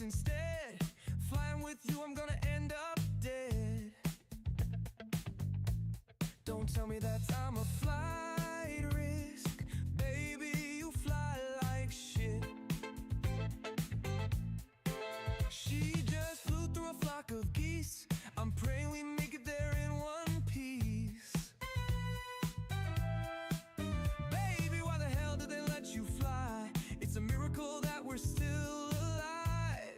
instead. Flying with you, I'm gonna end up dead. Don't tell me that I'm a flight risk. Baby, you fly like shit. She just flew through a flock of geese. I'm praying we make it there in one piece. Baby, why the hell did they let you fly? It's a miracle that we're still alive.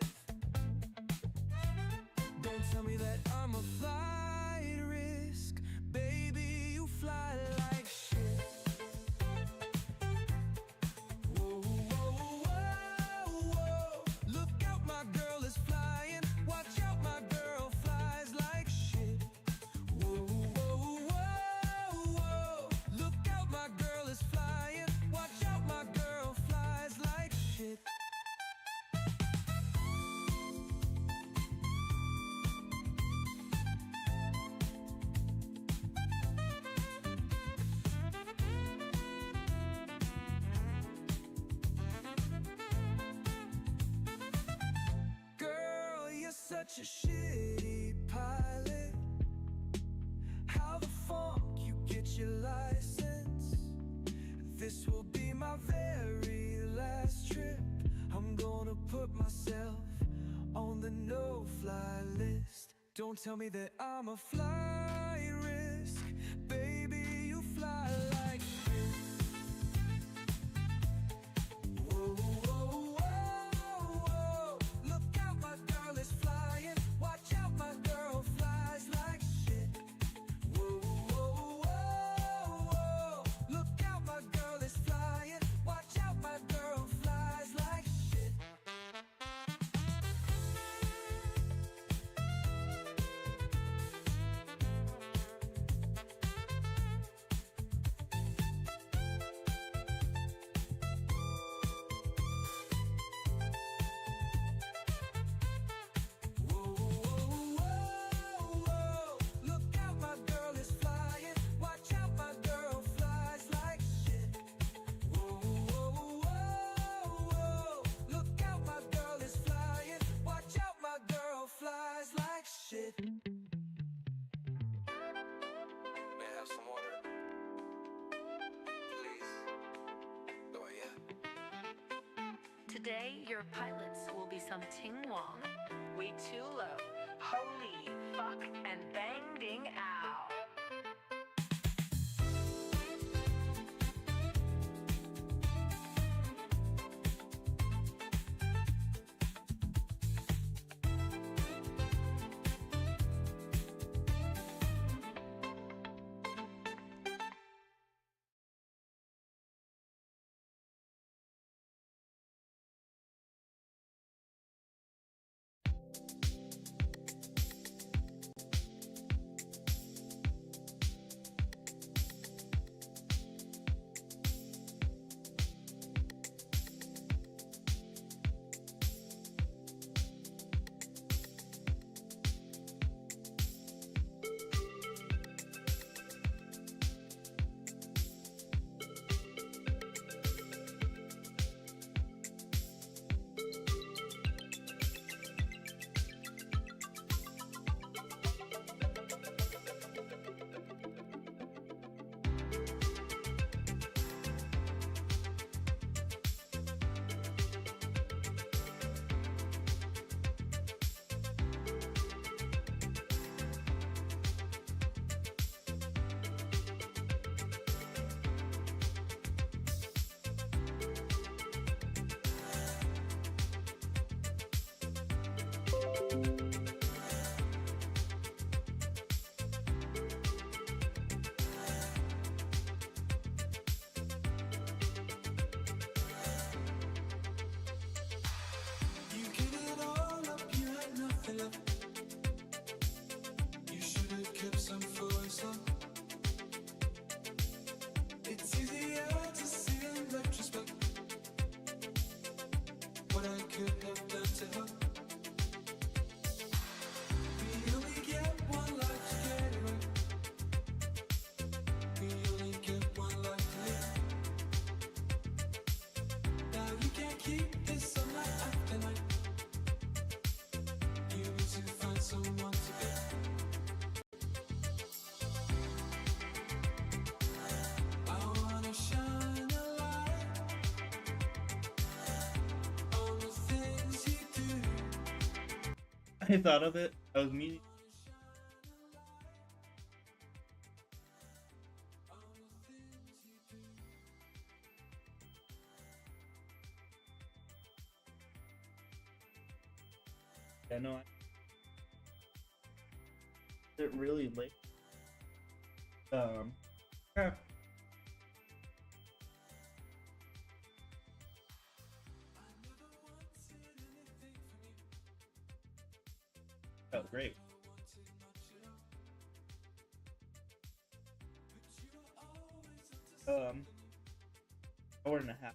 Don't tell me that I'm a flight risk. Baby, you fly like shit. Whoa, whoa, whoa, whoa. Look out, my girl is flying. Watch out, my girl flies like shit. Whoa, whoa, whoa, whoa. Look out, my girl is flying. Watch out, my girl flies like shit. Girl, you're such a shitty pilot. How the fuck you get your license? This will be my very last trip. I'm gonna put myself on the no-fly list. Don't tell me that I'm a flight risk. Baby, you fly like this. Whoa, whoa, whoa, whoa. Look out, my girl is flying. Watch out, my girl flies like shit. Whoa, whoa, whoa, whoa. Look out, my girl is flying. Watch out, my girl flies like shit. Whoa, whoa, whoa, whoa. Look out, my girl is flying. Watch out, my girl flies like shit. Whoa, whoa, whoa, whoa. Look out, my girl is flying. Watch out, my girl flies like shit. May I have some water? Please. Oh, yeah. Today, your pilots will be some Ting Wong, Wei Tu Lo, Holy Fuck, and Bang Ding Ao. You give it all up, you had nothing left. You should have kept some for yourself. It's easier to see in retrospect what I could have done to help. We only get one life to get it right. We only get one life to live. Now you can't keep this on night after night. I thought of it. I was meaning. Yeah, no, it really late. Yeah. Oh, great. Hour and a half.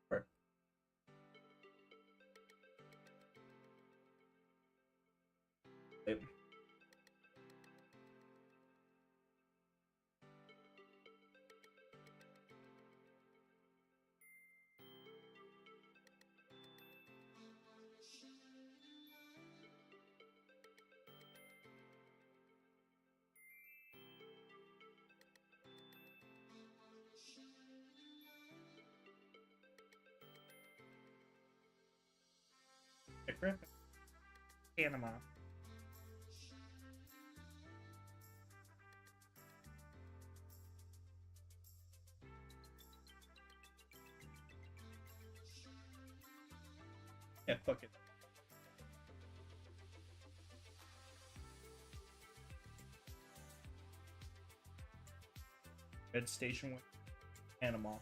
Sure. Wait. Griffin. Panama. Yeah, fuck it. Red Station with Panama.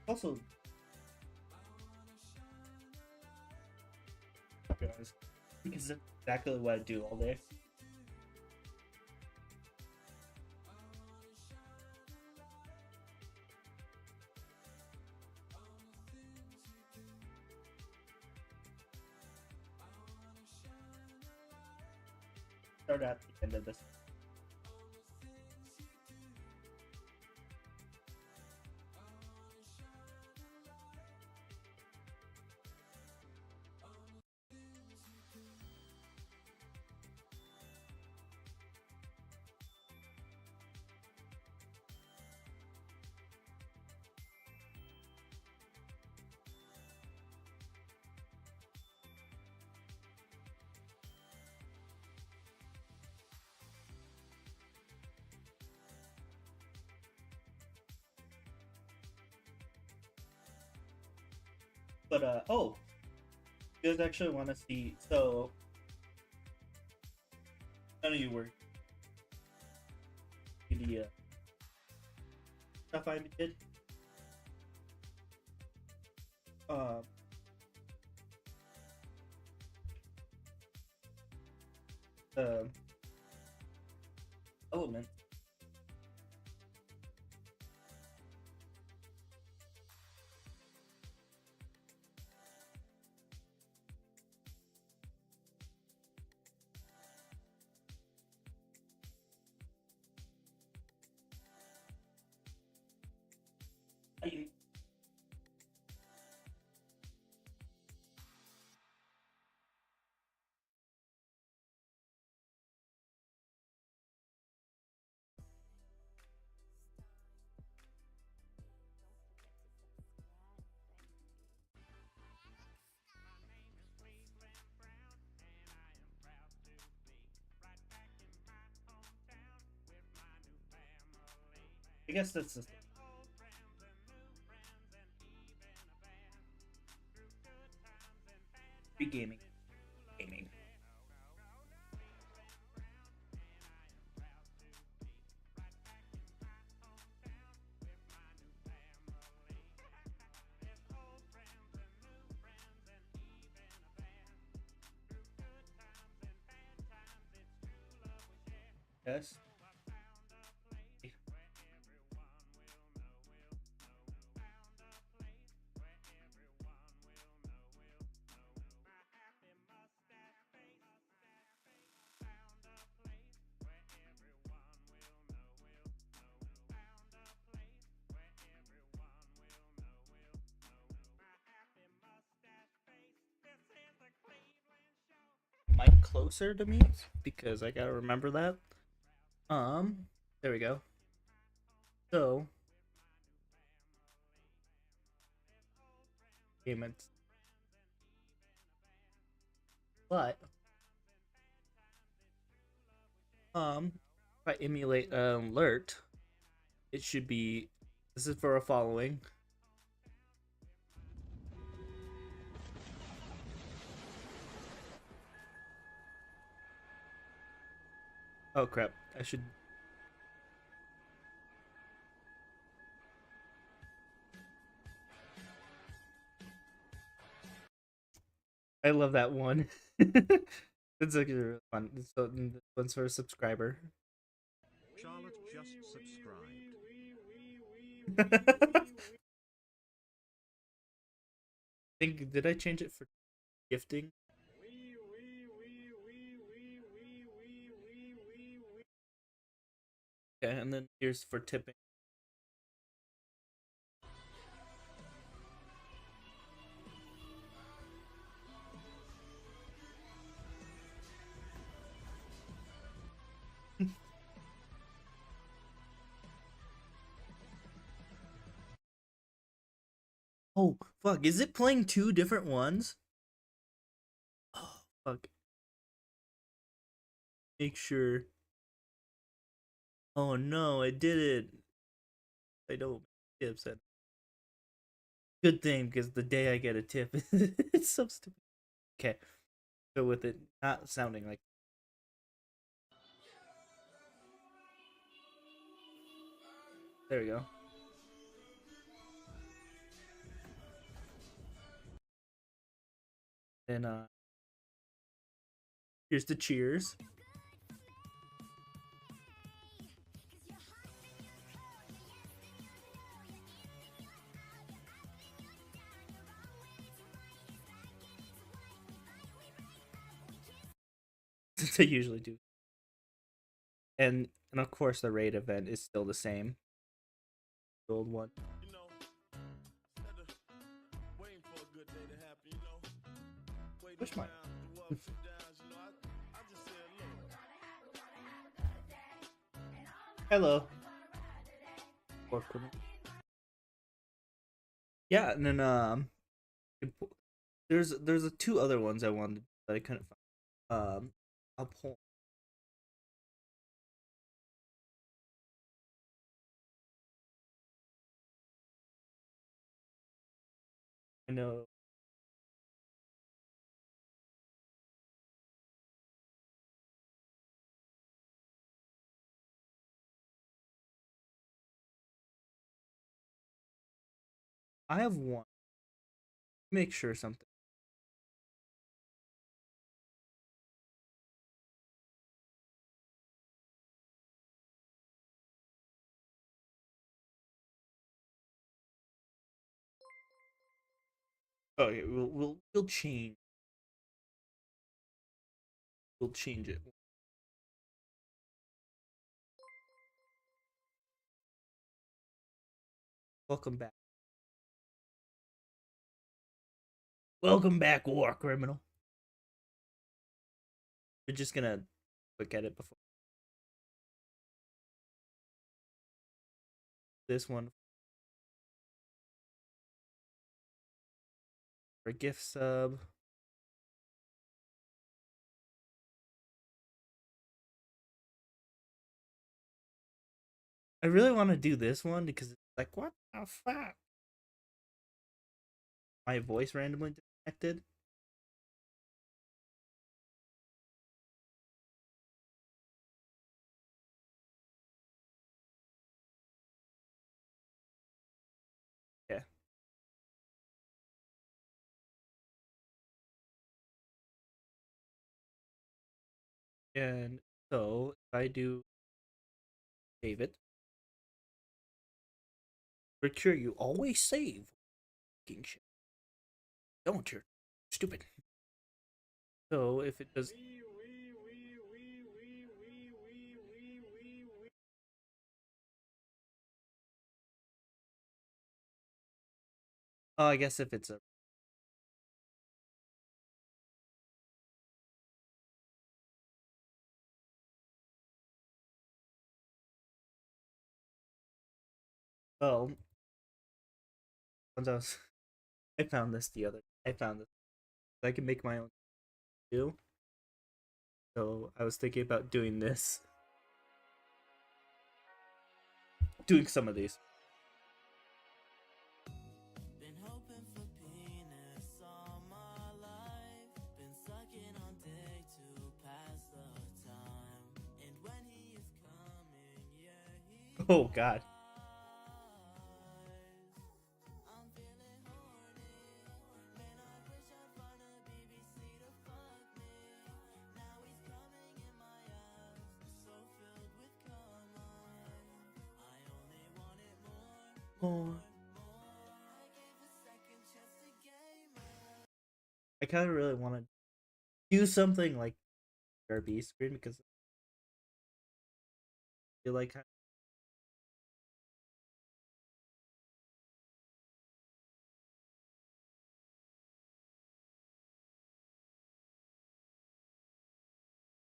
Also, guys, because that's exactly what I do all day. Start at the end of this. But oh, you guys actually want to see? So none of you were the stuff I did. The element. I guess that's the free gaming. Yes. mic closer to me because I gotta remember that. There we go. So, payments, but if I emulate an alert, it should be. This is for a following. Oh crap! I should. I love that one. It's like really fun. So this one's for a subscriber. Charlotte just subscribed. Think did I change it for gifting? Okay, and then here's for tipping. Oh fuck! Is it playing two different ones? Oh fuck! Make sure. Oh no, I did it. I don't get upset. Good thing because the day I get a tip, it's so stupid. Okay, so with it not sounding like. There we go. Then here's the cheers. They usually do. And of course the raid event is still the same. The old one. You know, instead of waiting for a good day to happen, you know, waiting Push my. around the ups and downs, you know, I just said, look. Hello. Yeah, and then there's two other ones I wanted that I couldn't find. I'll pull. I know. I have one. Make sure something. Okay, we'll change. We'll change it. Welcome back. Welcome back, war criminal. We're just gonna look at it before this one for gift sub. I really want to do this one because it's like, what the fuck? My voice randomly disconnected. Yeah. And so if I do save it, Procure, you always save. Fucking shit. Don't, you're stupid. So if it does. Oh, I guess if it's a. Well, once I found this the other. I found this. I can make my own too. So I was thinking about doing this, doing some of these. Been hoping for penis all my life. Been sucking on dick to pass the time. And when he is coming, yeah, he Oh God. I'm feeling horny. Man, I wish I'd find a BBC to fuck me. Now he's coming in my ass, so filled with cum. I only want it more. I gave a second chance to game. I kind of really want to do something like RB screen because I feel like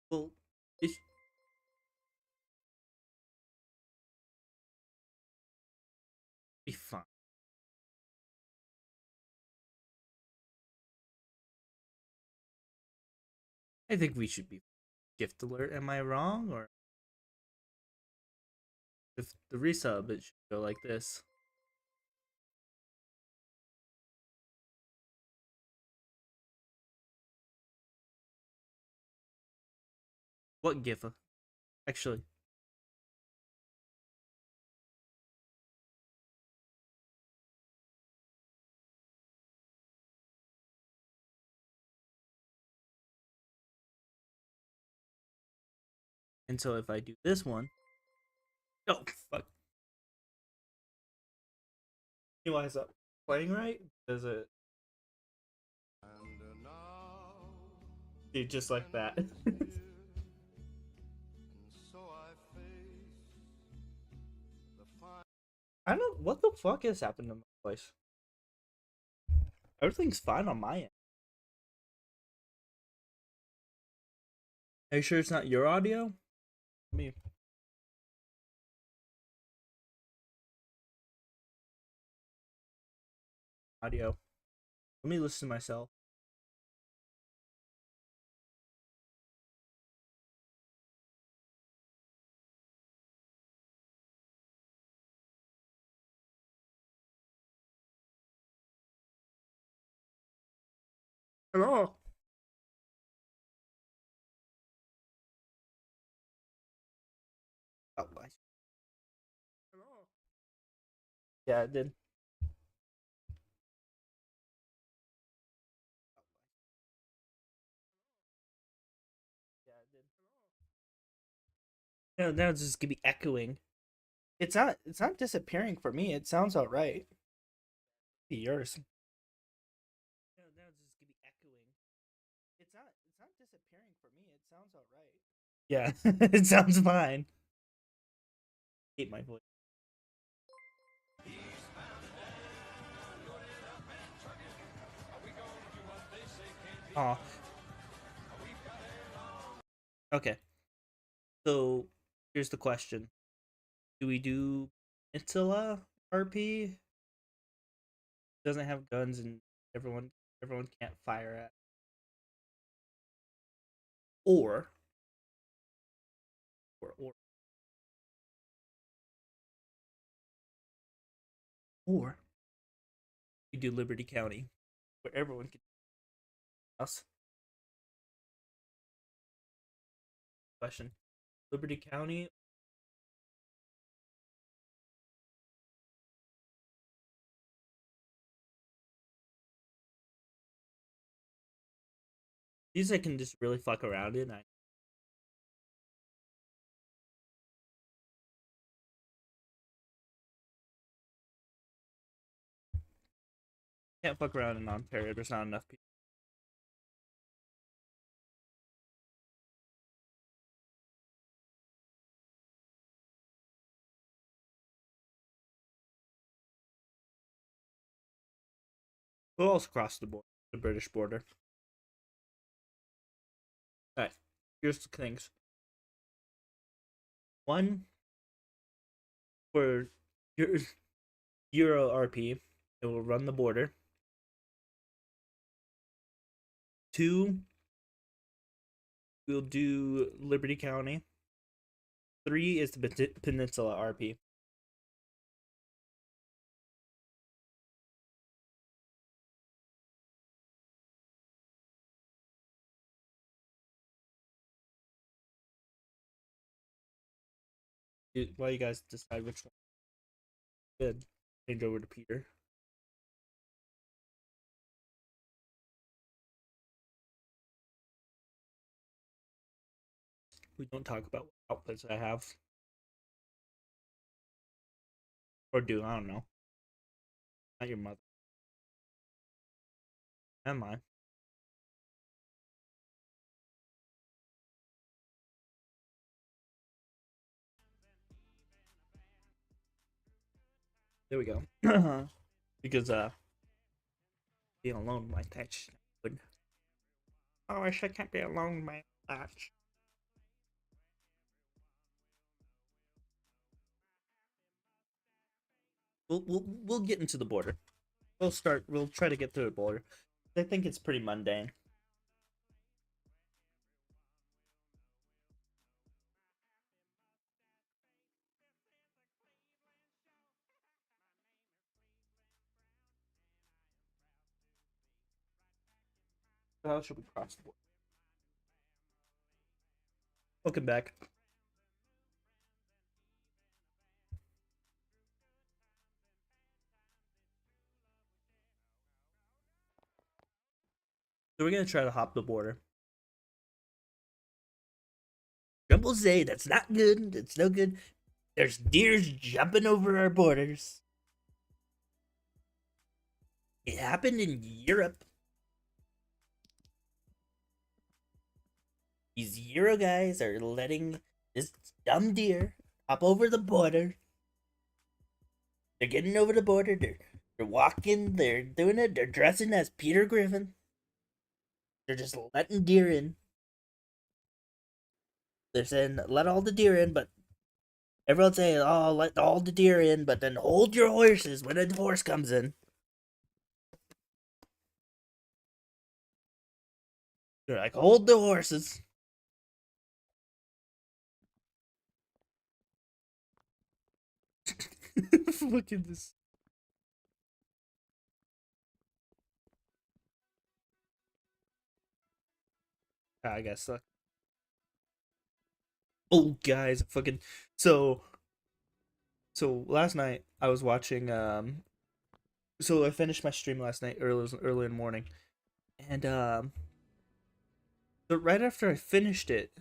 well, it's be fun. I think we should be gift alert. Am I wrong? Or if the resub, it should go like this. What GIF? Actually, and so if I do this one, oh fuck. Why is that playing right? Does it? And now Dude, just like that. and so I face the fine. I don't. What the fuck has happened to my voice? Everything's fine on my end. Are you sure it's not your audio? Me. Audio. Let me listen to myself. Hello. Oh, hello. Yeah, I did. Yeah, I did. Now it's just gonna be echoing. It's not. It's not disappearing for me. It sounds alright. Yours. Now it's just gonna be echoing. It's not. It's not disappearing for me. It sounds alright. Yeah, it sounds fine. Hate my voice. Oh. Okay. So here's the question: do we do Peninsula RP? Doesn't have guns and everyone can't fire at. Or or or we do Liberty County, where everyone can us. Question: Liberty County. These I can just really fuck around in. I can't fuck around in Ontario. There's not enough people. Who else crossed the British border? Alright, here's the things. One, for your 0 RP. It will run the border. 2, we'll do Liberty County. 3 is the Peninsula RP. While you guys decide which one, good. Change over to Peter. We don't talk about what outfits I have. Or do, I don't know. Not your mother. And mine. There we go. Because being alone like that's good. Oh, I wish I can't be alone, man. That's we'll get into the border. We'll try to get through the border. I think it's pretty mundane. How should we cross the border? Welcome back. So we're gonna try to hop the border. Jumble say that's not good. That's no good. There's deers jumping over our borders. It happened in Europe. These Euro guys are letting this dumb deer hop over the border. They're getting over the border. They're walking. They're doing it. They're dressing as Peter Griffin. They're just letting deer in. They're saying let all the deer in, but everyone's saying, "Oh, let all the deer in," but then hold your horses when a horse comes in. They're like, hold the horses. Look at this. I guess. Oh, guys, fucking. So last night I was watching. So I finished my stream last night early in the morning, and but right after I finished it,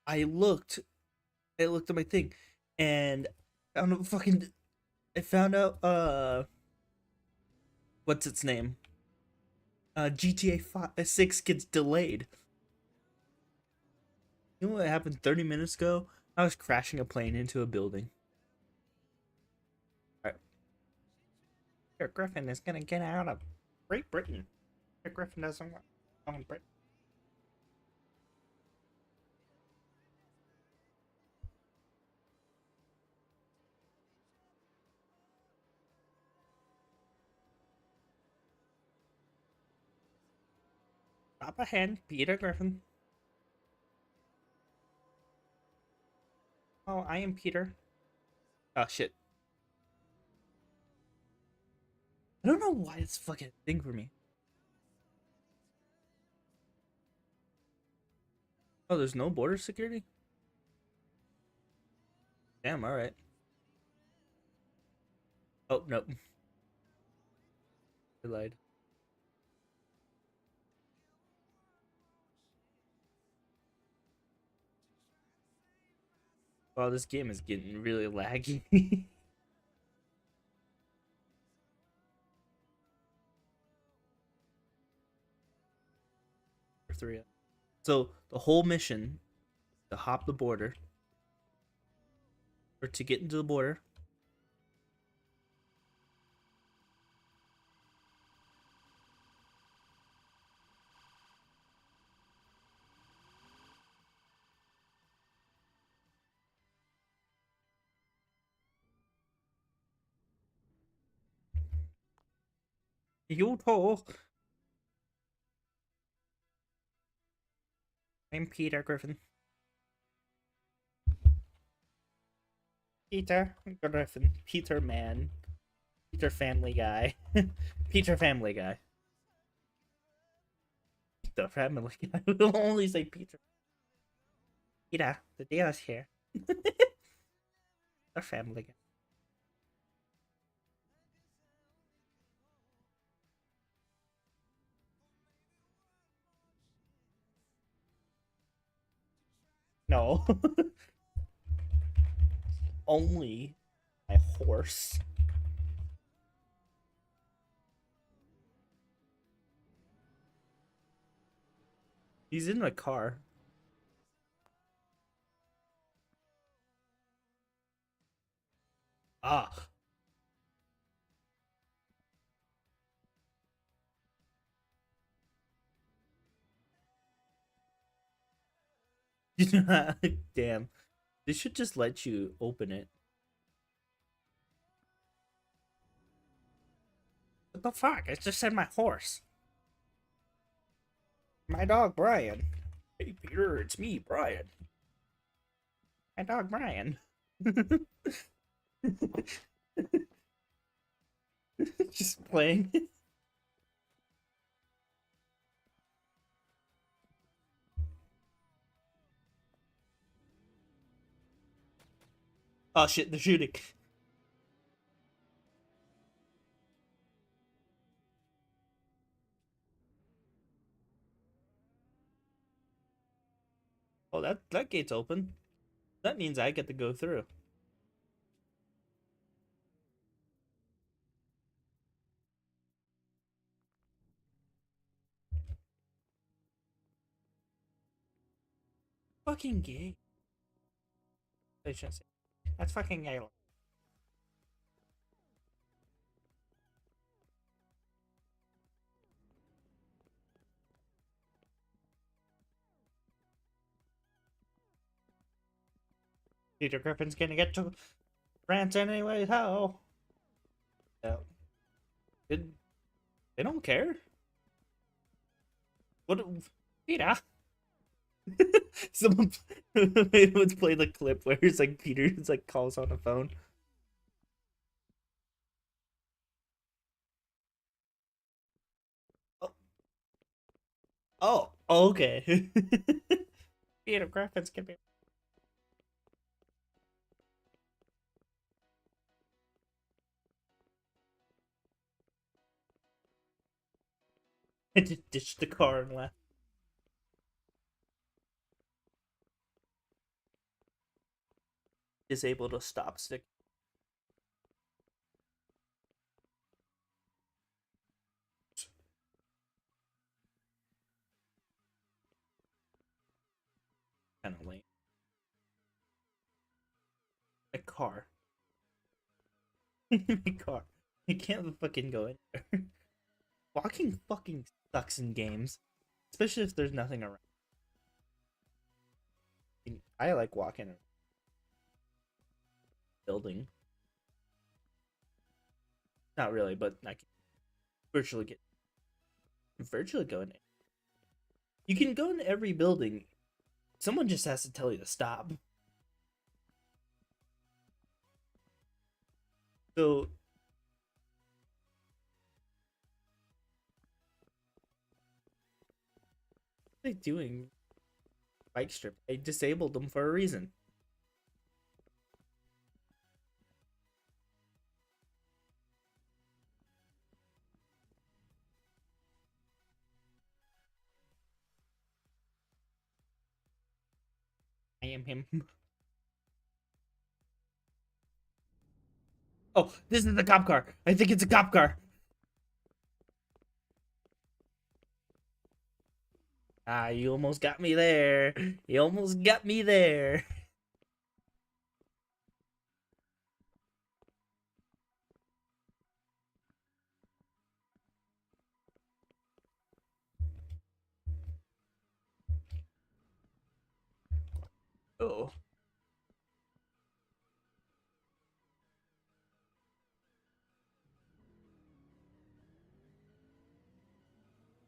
I looked. I looked at my thing, and I don't know, fucking. I found out. What's its name? GTA 6 gets delayed. You know what happened 30 minutes ago? I was crashing a plane into a building. Alright. Peter Griffin is gonna get out of Great Britain. Peter Griffin doesn't want to own Britain. Up ahead, Peter Griffin. Oh, I am Peter. Oh, shit. I don't know why it's fucking a thing for me. Oh, there's no border security? Damn, alright. Oh, nope. I lied. Wow, this game is getting really laggy. For 3. So, the whole mission to hop the border, or to get into the border, You too. I'm Peter Griffin. Peter Griffin. Peter Man. Peter Family Guy. Peter Family Guy. The Family Guy. We'll only say Peter. Peter, the deal's here. The Family Guy. No. Only my horse. He's in my car. Ah. Damn. They should just let you open it. What the fuck? I just said my horse. My dog, Brian. Hey, Peter, it's me, Brian. My dog, Brian. Just playing. Oh shit, they're shooting. Oh, that gate's open. That means I get to go through. Fucking gay. I shouldn't say. That's fucking gay. Peter Griffin's gonna get to France anyway. How? No. They don't care. What? Peter. Someone would play the clip where it's like Peter's like calls on the phone. Oh, okay. Peter Griffin's gonna be. I just ditched the car and left. Disable the stop stick. Kind of lame. My car. My car. I can't fucking go in there. Walking fucking sucks in games, especially if there's nothing around. I like walking around. Building. Not really, but I can virtually go in. You can go in every building. Someone just has to tell you to stop. So what are they doing? Bike strip. I disabled them for a reason. I am him. Oh, this is the cop car. I think it's a cop car. Ah, you almost got me there. You almost got me there. Oh.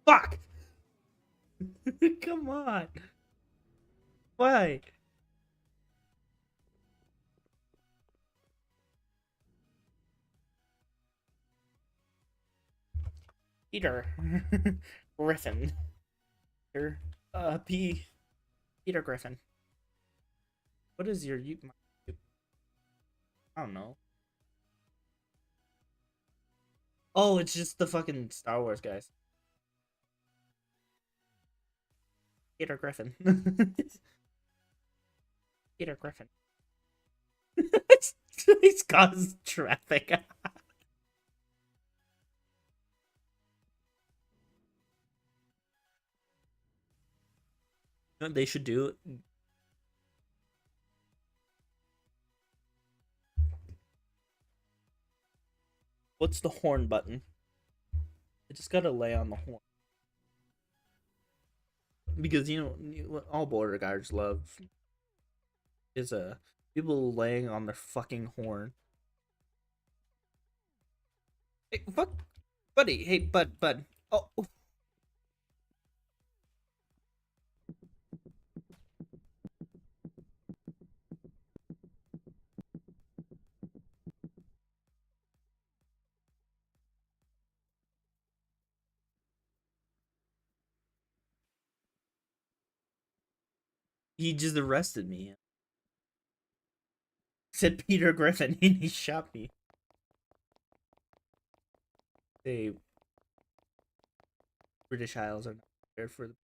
Fuck! Come on. Why? Peter Griffin. Peter, Peter Griffin. What is your I don't know. Oh, it's just the fucking Star Wars guys. Peter Griffin. Peter Griffin. He's caused traffic. You know what they should do? What's the horn button? I just gotta lay on the horn. Because what all border guards love is people laying on their fucking horn. Hey, fuck, buddy. Hey, bud. Oh, he just arrested me. Said Peter Griffin, and he shot me. They British Isles are not prepared for the.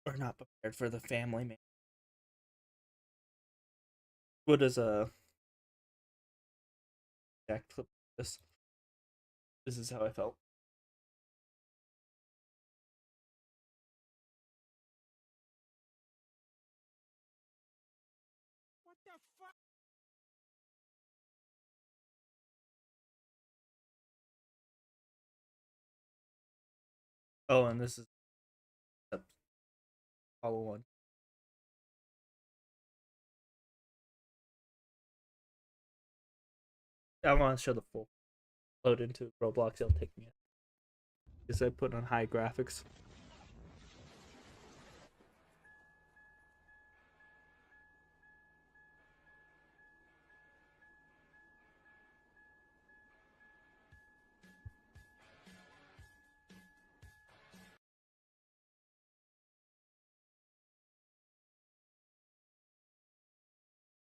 Are not prepared for the family man. What is Jack clip this? This is how I felt. What the fuck? Oh, and this is the Apollo 1. I want to show the full load into Roblox. It'll take me. Because I put on high graphics.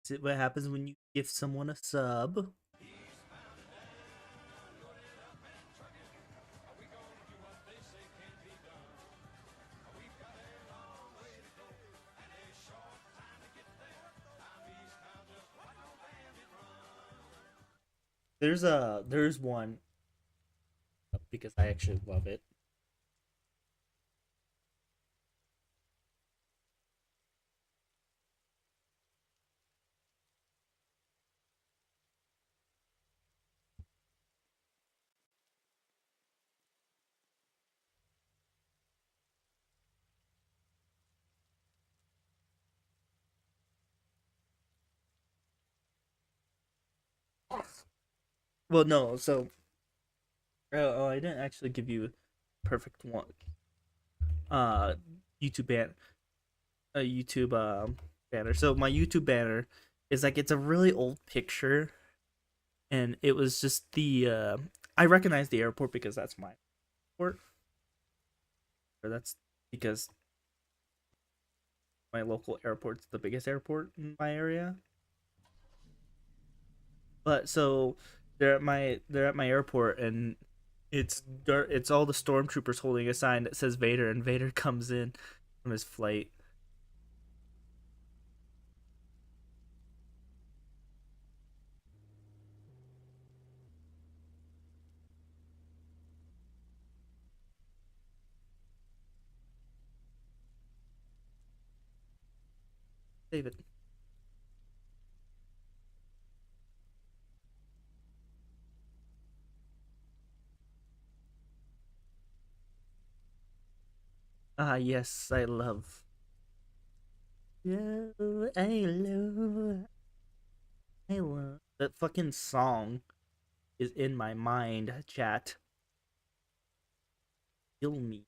Is it what happens when you give someone a sub? There's one because I actually love it. Well, no, so I didn't actually give you a perfect one. YouTube YouTube banner. So my YouTube banner is like it's a really old picture, and it was just the I recognize the airport because that's my airport, or that's because my local airport's the biggest airport in my area. But so they're at my airport, and it's all the stormtroopers holding a sign that says Vader, and Vader comes in from his flight. David. Ah, yes, I love. Yeah, I love that fucking song is in my mind, chat. Kill me.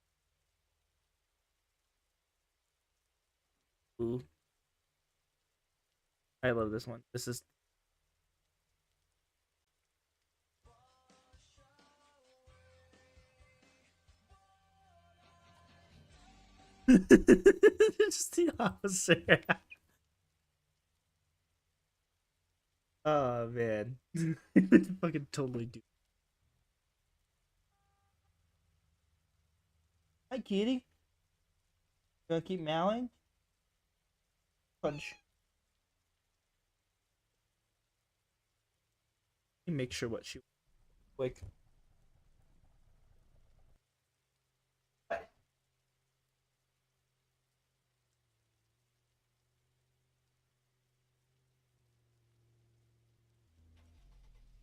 Ooh. I love this one. This is just the opposite. Oh man. Fucking totally do. Hi kitty. Gonna keep meowing? Punch. Let me make sure what she like.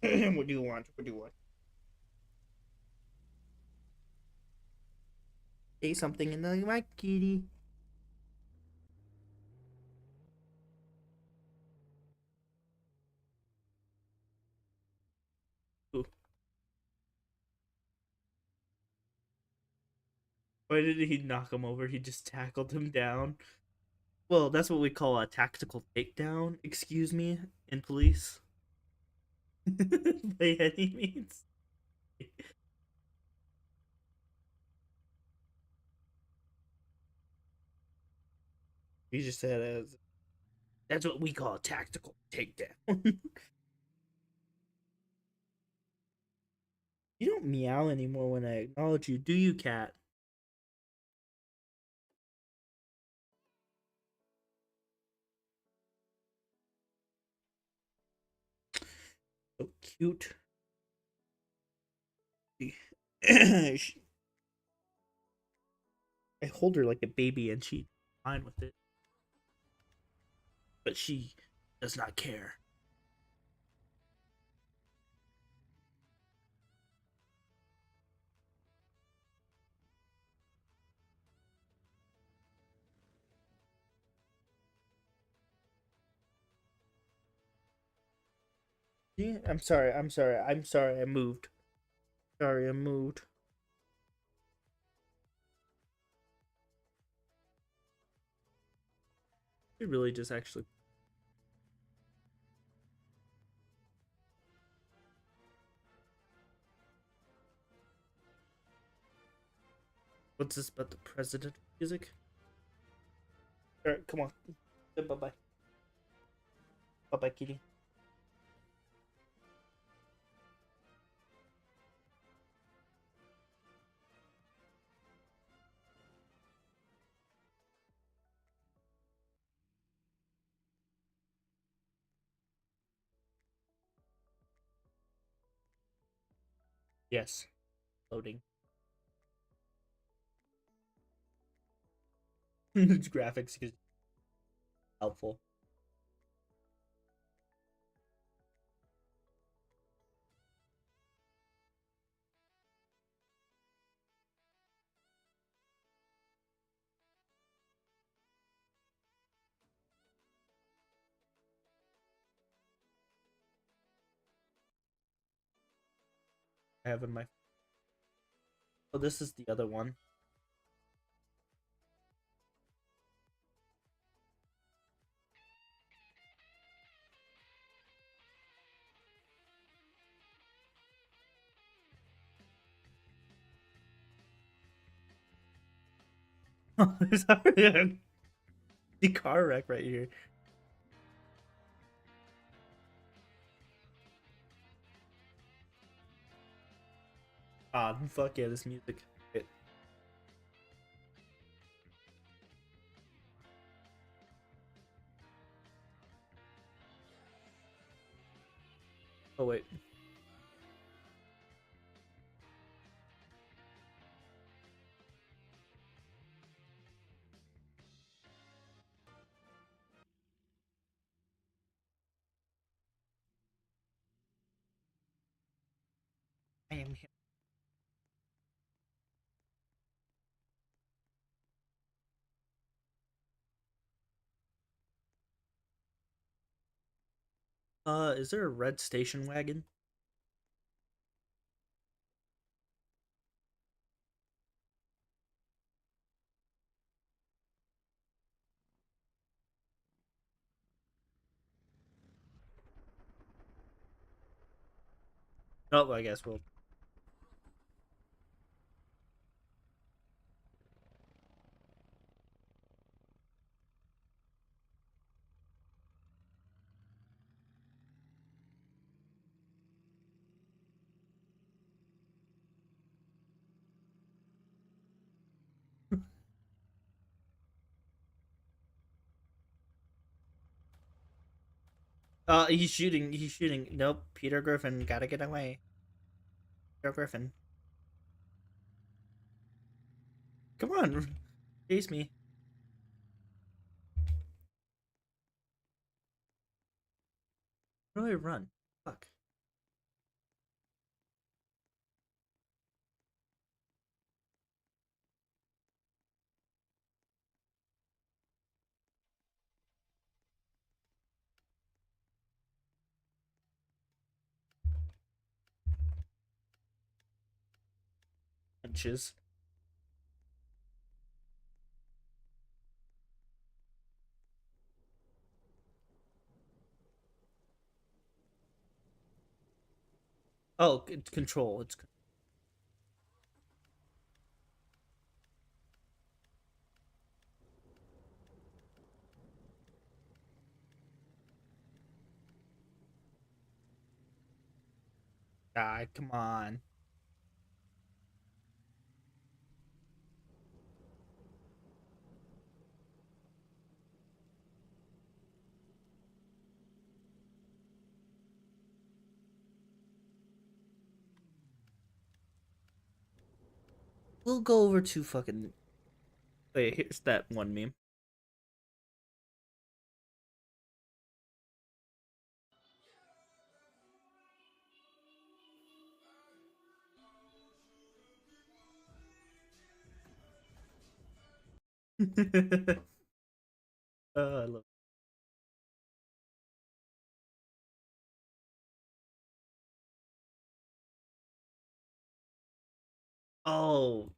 What do you want? What do you want? Say something in the mic, kitty. Ooh. Why did he knock him over? He just tackled him down. Well, that's what we call a tactical takedown, excuse me, in police. By any means. He just said as that's what we call a tactical takedown. You don't meow anymore when I acknowledge you, do you, cat? So cute. I hold her like a baby and she's fine with it. But she does not care. Yeah, I'm sorry, I moved. Sorry, I moved. It really just actually. What's this about the president music? Alright, come on. Bye bye. Bye bye, kitty. Yes. Loading. Graphics is helpful. I have in my. Oh, this is the other one. Oh, there's already a car wreck right here. Ah, fuck yeah, this music. Oh wait. I am here. Is there a red station wagon? Oh, I guess we'll. He's shooting. He's shooting. Nope. Peter Griffin, gotta get away. Peter Griffin. Come on. Chase me. Where do I run? Fuck. Punches. Oh, it's control. It's come on. We'll go over to fucking. Wait, here's that one meme. I love. Oh,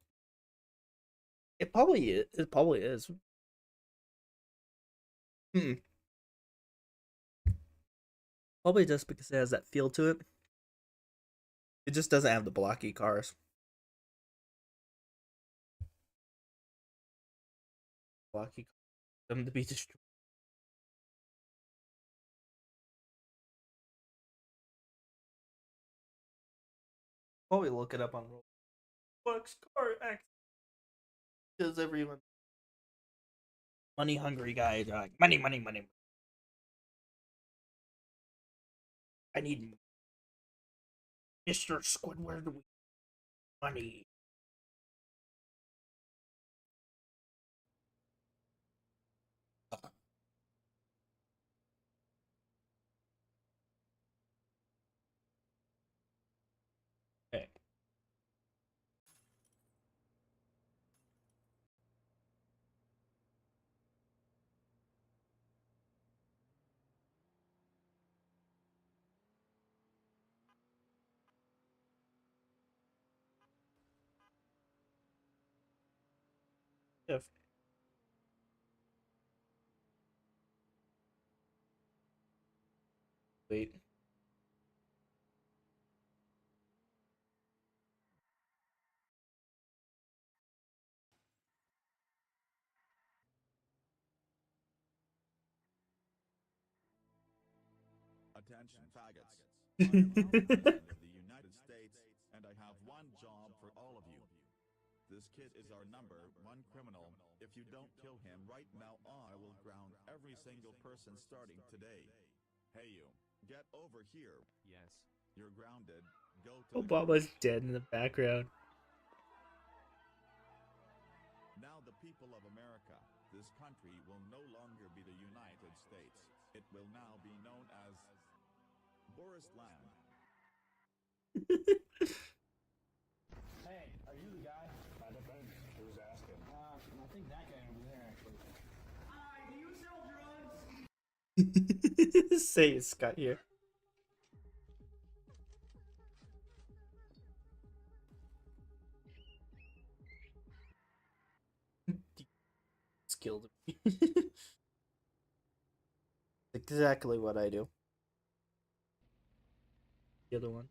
it probably is. It probably is. Hmm. Probably just because it has that feel to it. It just doesn't have the blocky cars. Blocky them to be destroyed. Probably look it up on Roblox car X because everyone money hungry guys are like money, money, money. I need Mr. Squidward money. Okay. If wait. Attention, faggots. I am now the President of the United States, and I have one job for all of you. This kid is our #1 criminal. If you don't kill him right now, I will ground every single person starting today. Hey you, get over here. Yes. You're grounded. Go to the Obama's garage. dead in the background. Now the people of America, this country will no longer be the United States. It will now be known as Boris Land. Hey, are you the guy? I depends. Who's asking? I think that guy over there, actually. Hi, do you sell drugs? Say it, Scott here. Killed me. Exactly what I do. The other one.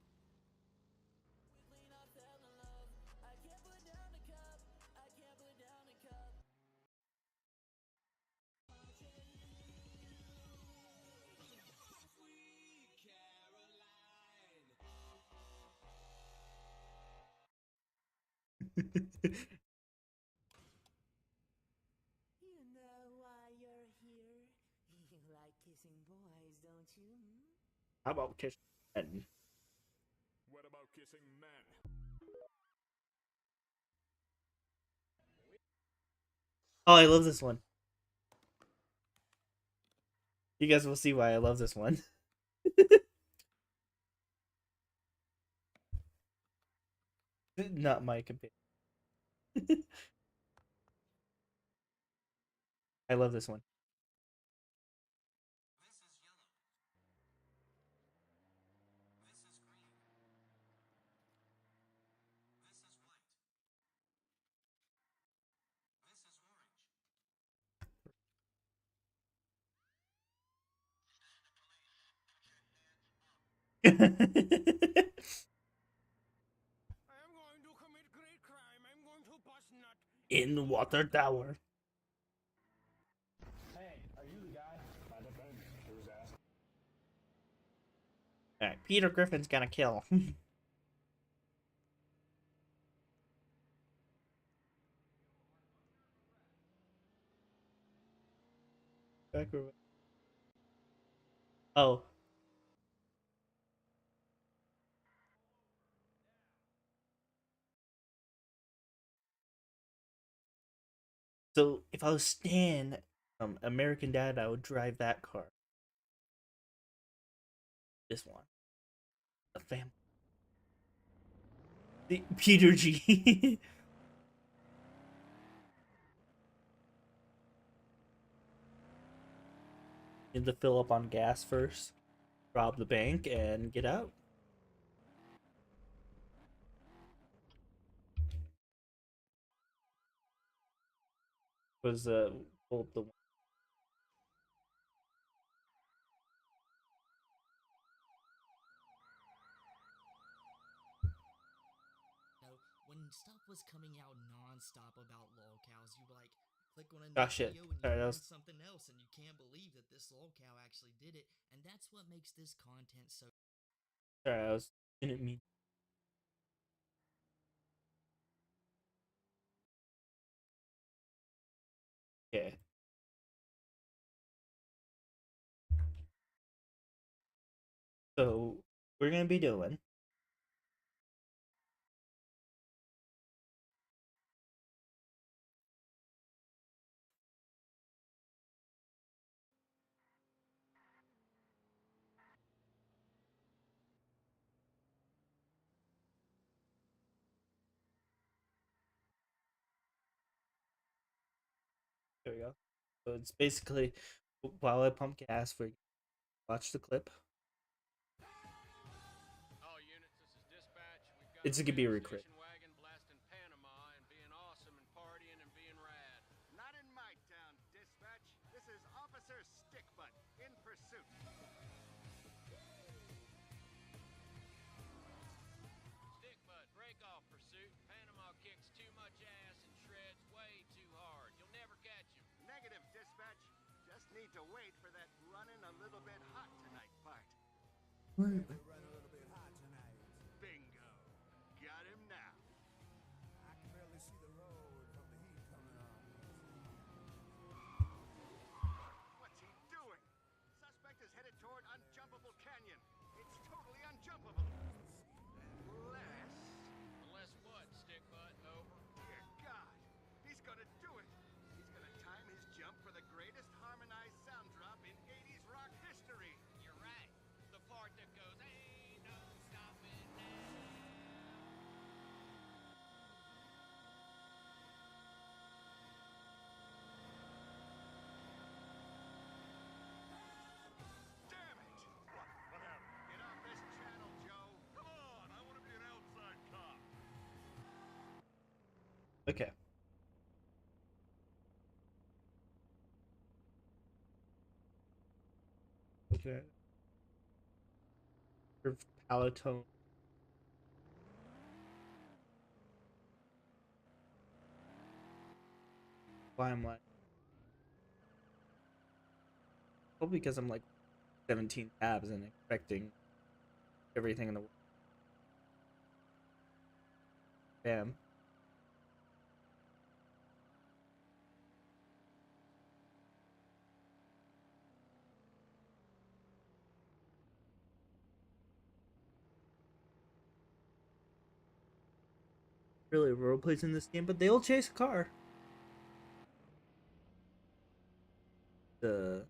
You know why you're here? You like kissing boys, don't you? How about kiss men? What about kissing men? Oh, I love this one. You guys will see why I love this one. Not my companion. I love this one. I am going to commit great crime. I'm going to bust nut. In Water Tower. Hey, are you the guy? That depends. Who's asking? Alright, Peter Griffin's gonna kill. Oh. So if I was Stan, American Dad, I would drive that car. This one. The family. The Peter G. Need to fill up on gas first, rob the bank, and get out. Was pull up the When stuff was coming out non-stop about lolcows, you like click on a Ah, new shit. video and you Sorry, that learn was- something else, and you can't believe that this lolcow actually did it, and that's what makes this content so. Sorry, I was didn't mean. Okay. So we're gonna be doing there we go. So it's basically while I pump gas, we watch the clip. All units, this is dispatch. We've got It's a gonna be a radio recruit. station wagon blasting Panama and being awesome and partying and being rad. Not in my town, dispatch. This is Officer Stickbutt in pursuit. Stick butt, break off pursuit. Panama kicks too much ass and shreds way too hard. You'll never catch him. Negative, dispatch. Just need to wait for that running a little bit hot tonight part. Bingo. Got him now. I can barely see the road from the heat coming on. What's he doing? Suspect is headed toward Unjumpable Canyon. It's totally unjumpable. Unless what, stick butt? Over. Dear God, he's gonna do it. He's gonna time his jump for the greatest harmonized sound drop in 80s rock history. You're right. The part that goes, ain't no stopping now. Damn it! What happened? Get off this channel, Joe. Come on, I want to be an outside cop. Okay. Okay. Curved palatone. Why I'm like, probably because I'm like 17 tabs and expecting everything in the world. Damn. really role plays in this game, but they all chase a car. I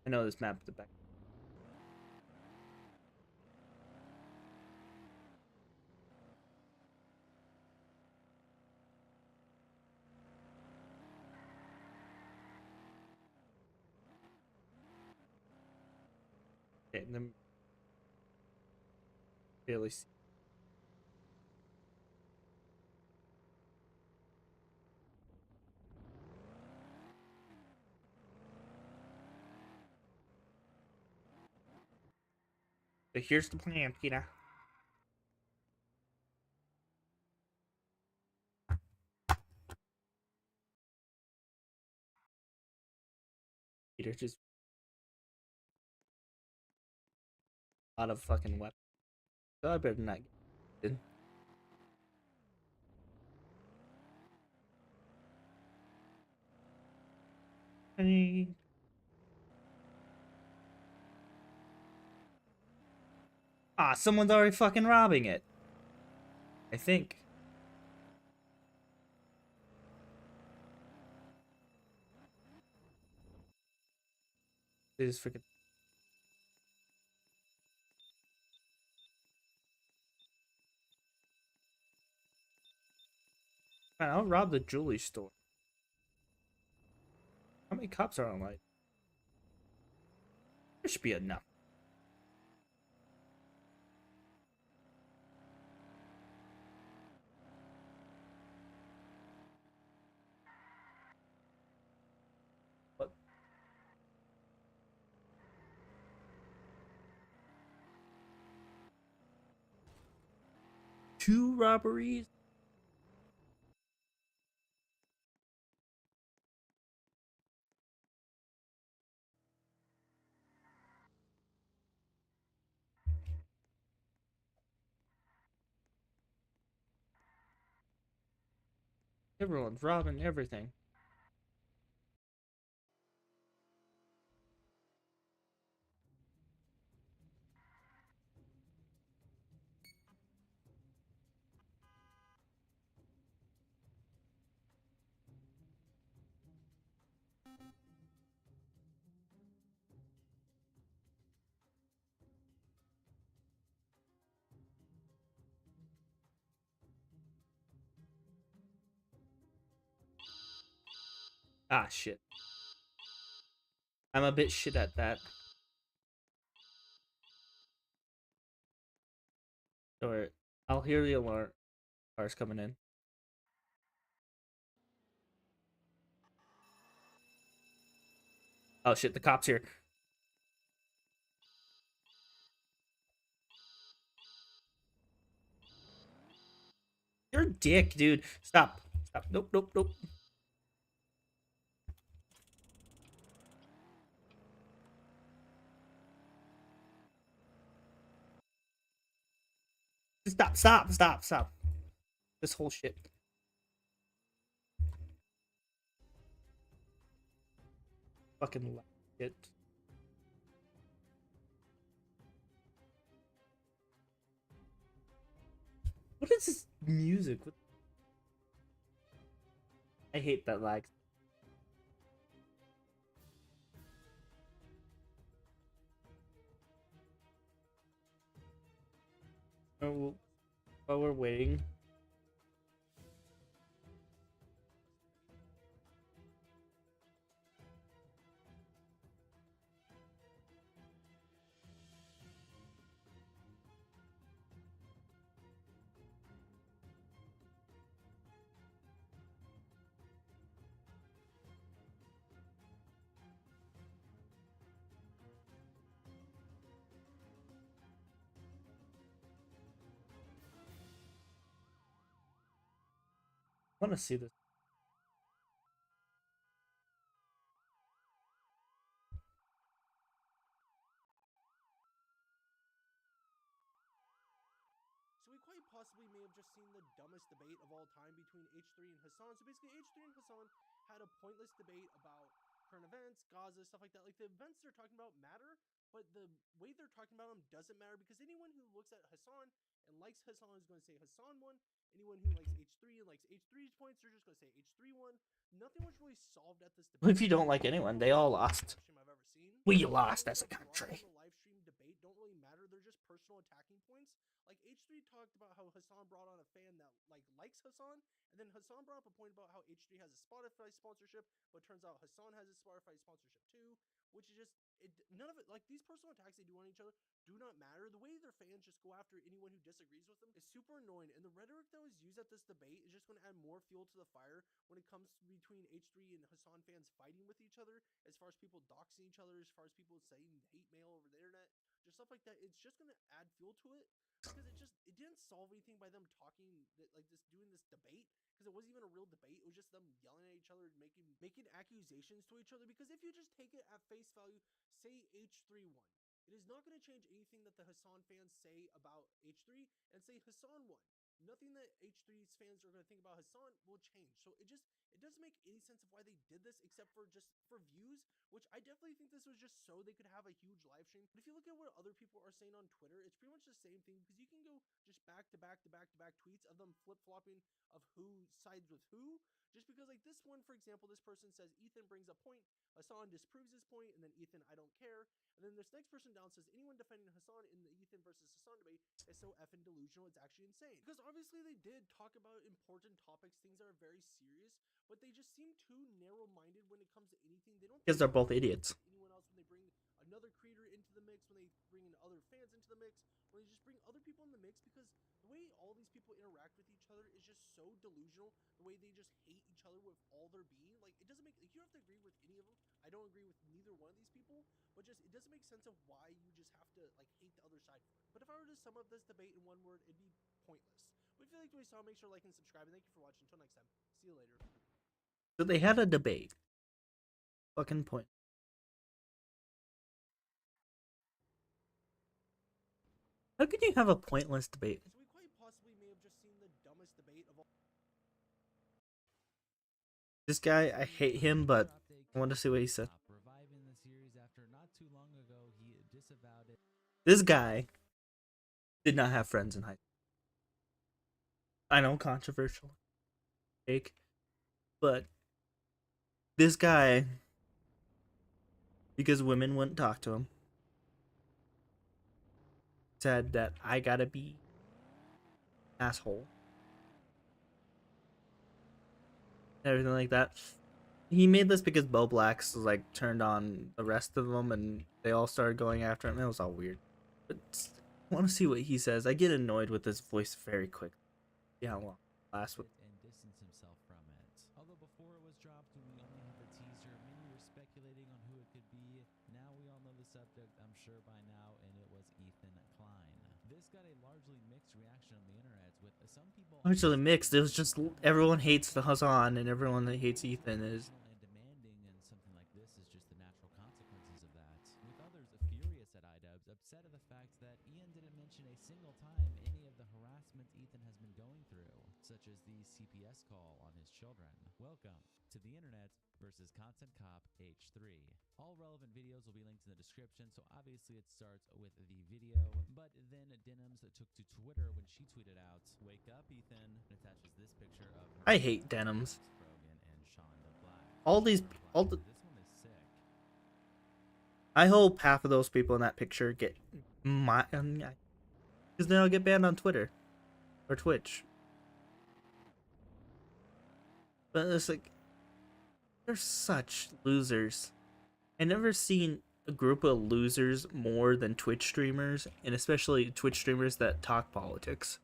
know this map at the back. Okay, then barely see. So here's the plan, Peter. Peter just a lot of fucking weapons. So I better not get in. Hey. Ah, someone's already fucking robbing it. I think. They just freaking. Fine, I'll rob the jewelry store. How many cops are online? There should be enough. What? 2 robberies? Everyone's robbing everything. Ah, shit. I'm a bit shit at that. Or I'll hear the alarm. Cars coming in. Oh shit, the cops here. You're a dick, dude. Stop. Stop. Nope, nope, nope. Stop, stop, stop, stop. This whole shit. Fucking shit. What is this music? I hate that lag. Oh, while we're waiting. I want to see this. So we quite possibly may have just seen the dumbest debate of all time between H3 and Hassan. So basically, H3 and Hassan had a pointless debate about current events, Gaza, stuff like that. Like, the events they're talking about matter, but the way they're talking about him doesn't matter because anyone who looks at Hassan and likes Hassan is going to say Hassan won. Anyone who likes H3 and likes H3's points, they're just going to say H3 won. Nothing was really solved at this debate. If you don't like anyone, they all lost. I've ever seen. We lost as a country. The live stream debate don't really matter. They're just personal attacking points. Like H3 talked about how Hassan brought on a fan that likes Hassan, and then Hassan brought up a point about how H3 has a Spotify sponsorship, but turns out Hassan has a Spotify sponsorship too, which is just none of it. Like these personal attacks they do on each other do not matter. The way their fans just go after anyone who disagrees with them is super annoying, and the rhetoric that was used at this debate is just going to add more fuel to the fire when it comes between H3 and Hassan fans fighting with each other, as far as people doxing each other, as far as people saying hate mail over the internet, just stuff like that. It's just going to add fuel to it because it didn't solve anything by them talking doing this debate, because it wasn't even a real debate. It was just them yelling at each other and making accusations to each other. Because if you just take it at face value, say H3 won, it is not going to change anything that the Hassan fans say about H3, and say Hassan won. Nothing that H3's fans are going to think about Hassan will change. So it doesn't make any sense of why they did this, except for just for views, which I definitely think this was just so they could have a huge live stream. But if you look at what other people are saying on Twitter, it's pretty much the same thing, because you can go just back to back tweets of them flip-flopping of who sides with who. Just because, like this one, for example, this person says Ethan brings a point, Hassan disproves his point, and then Ethan, I don't care. And then this next person down says anyone defending Hassan in the Ethan versus Hassan debate is so effing delusional, it's actually insane. Because obviously they did talk about important topics, things that are very serious, but they just seem too narrow-minded when it comes to anything. They don't, Because they're both idiots. Anyone else, when they bring another creator into the mix, when they bring in other fans into the mix, when they just bring other people in the mix, because the way all these people interact with each other is just so delusional. The way they just hate each other with all their being, like it doesn't make, like, you don't have to agree with any of them. I don't agree with neither one of these people, but just it doesn't make sense of why you just have to like hate the other side for it. But if I were to sum up this debate in one word, it'd be pointless. But if you liked what you saw, make sure to like and subscribe, and thank you for watching. Until next time, see you later. So they had a debate. Fucking point. How could you have a pointless debate? So we quite possibly may have just seen the dumbest debate of all. This guy, I hate him, but I want to see what he said. Reviving the series after not too long ago, he disavowed it. This guy did not have friends in high school. I know, controversial take, but this guy, because women wouldn't talk to him, said that I gotta be asshole. Everything like that. He made this because Bo Blacks like turned on the rest of them and they all started going after him. It was all weird. But I want to see what he says. I get annoyed with his voice very quick. Yeah, well, last week. And distance himself from it. Although before it was dropped, we only had the teaser. Many were speculating on who it could be. Now we all know the subject, I'm sure by now, and it was Ethan Klein. This got a largely mixed reaction on the internet, with some people Largely mixed. It was just everyone hates the Hassan and everyone that hates Ethan is. and demanding, and something like this is just the natural consequences of that. With others furious at iDubbbz, upset at the fact that Ian didn't mention a single time any of the harassment Ethan has been going through, such as the CPS call on his children. Welcome to the internet versus Content Cop H3. All relevant videos will be linked in the description, so obviously it starts with the video, but then Denims took to Twitter when she tweeted out, "Wake up, Ethan," and attaches this picture of I hate Denims. Rogan and Shonda Black. All the This one is sick. I hope half of those people in that picture get because then I'll get banned on Twitter or Twitch. But it's like they're such losers. I never seen a group of losers more than Twitch streamers, and especially Twitch streamers that talk politics.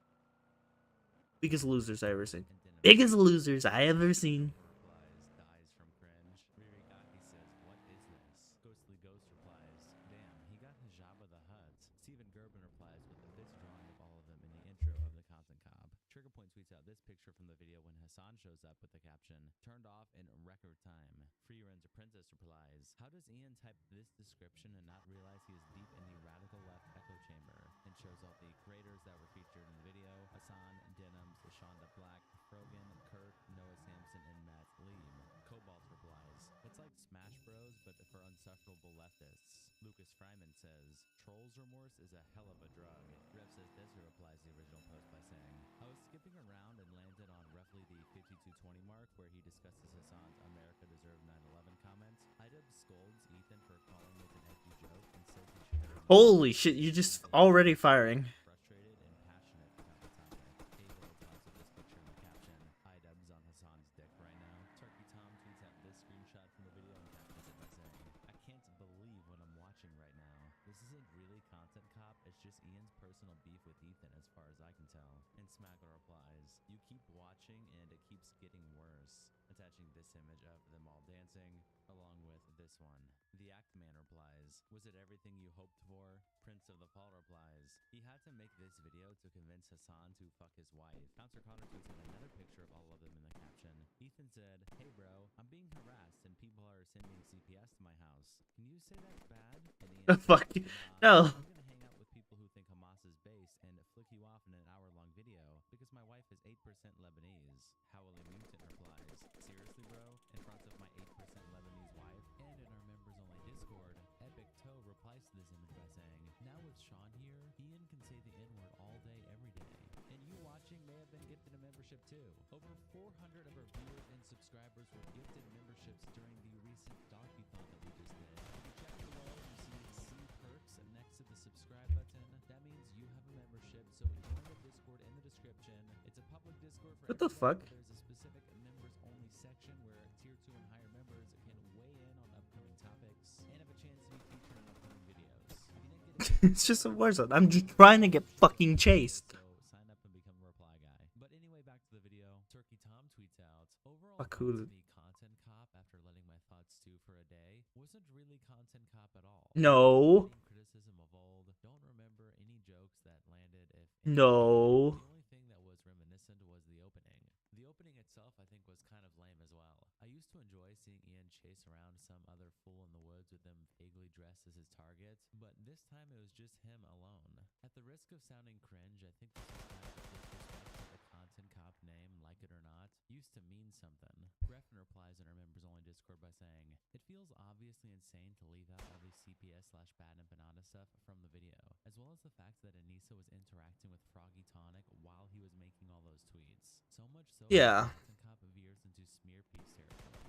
Biggest losers I ever seen. Biggest losers I ever seen. Replies, dies from cringe. Ririgaki says, "What is this?" Ghostly Ghost replies, "Damn, he got Hijaba the Hutt." Steven Gerben replies with this drawing of all of them in the intro of the Content Cob. Triggerpoint tweets out this picture from the video when Hassan shows up with the caption, "Turned off in record time." Free Ren's Princess replies, "How does Ian type this description and not realize he is deep in the radical left echo chamber?" And shows all the creators that were featured in the video: Hassan, Denims, Shonda Black, Frogan, Kurt, Noah Sampson, and Matt Lieb. Cobalt replies, "It's like Smash Bros, but for unsufferable leftists." Lucas Fryman says, Trolls remorse is a hell of a drug. Rev says Desert replies the original post by saying, I was skipping around and landed on roughly the 5220 mark where he discusses Hassan's America Deserved 9/11 comments. Idub scolds Ethan for calling it an edgy joke and says he should have Holy shit, you just already firing. frustrated and passionate about the topic. Ava replies with this picture in the caption, Idub's on Hassan's dick right now. Turkey Tom tweets out this screenshot from the video and captions it by saying, I can't believe what I'm watching right now. This isn't really Content Cop, it's just Ian's personal beef with Ethan as far as I can tell. And Smackler replies, you keep watching and it keeps getting worse. Attaching this image of them all dancing, along with this one. The Act Man replies, was it everything you hoped for? Prince of the Fall replies, he had to make this video to convince Hassan to fuck his wife. Bouncer Connor tweets out another picture of all of them in the caption. Ethan said, hey bro, I'm being harassed and people are sending CPS to my house. Can you say that's bad? And Ian The fuck? says, No. I'm gonna hang out with people who think Hamas is base and flick you off in an hour-long video because my wife is 8% Lebanese. Howley Mutant replies, seriously bro? In front of my 8% Lebanese wife? And in our members-only Discord, Epic Toe replies to this image by saying, now with Sean here, Ian can say the N-word all day, every day. And you watching may have been gifted a membership too. Over 400 of our viewers and subscribers were gifted memberships during the recent Docuthon that we just did. If you check below, you see perks next to the subscribe button. That means you have a membership, so join the Discord in the description. It's a public Discord for What the everyone, fuck? but there's a specific members-only section where tier 2 and higher members can weigh in on upcoming topics and have a chance to be featured in upcoming videos. If you didn't get It's just a Warzone. I'm just trying to get fucking chased. so sign up and become a reply guy. But anyway, back to the video. Turkey Tom tweets out, overall Fuck who thoughts of the Content Cop after letting my thoughts stew for a day wasn't really Content Cop at all. No. Same criticism of old. Don't remember any jokes that landed if No. the only thing that was reminiscent was the opening. The opening itself I think was kind of lame as well. I used to enjoy seeing Ian chase around some other fool in the woods with them vaguely dressed as his target, but this time it was just him alone. At the risk of sounding cringe, I think this is kind of a disrespect to the Content Cop name, like it or not, used to mean something. Refn replies in our members-only Discord by saying, it feels obviously insane to leave out all the CPS/Bad and Banana stuff from the video, as well as the fact that Anissa was interacting with Froggy Tonic while he was making all those tweets. So much so Yeah. that Content Cop veers into smear piece territory.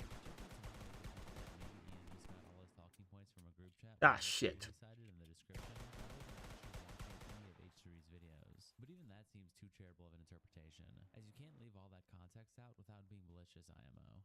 Maybe Ian just got all his talking points from a group chat. Ah, but as shit. Steve decided in the description, I wasn't actually watching any of H3's videos. But even that seems too charitable of an interpretation, as you can't leave all that context out without being malicious, IMO.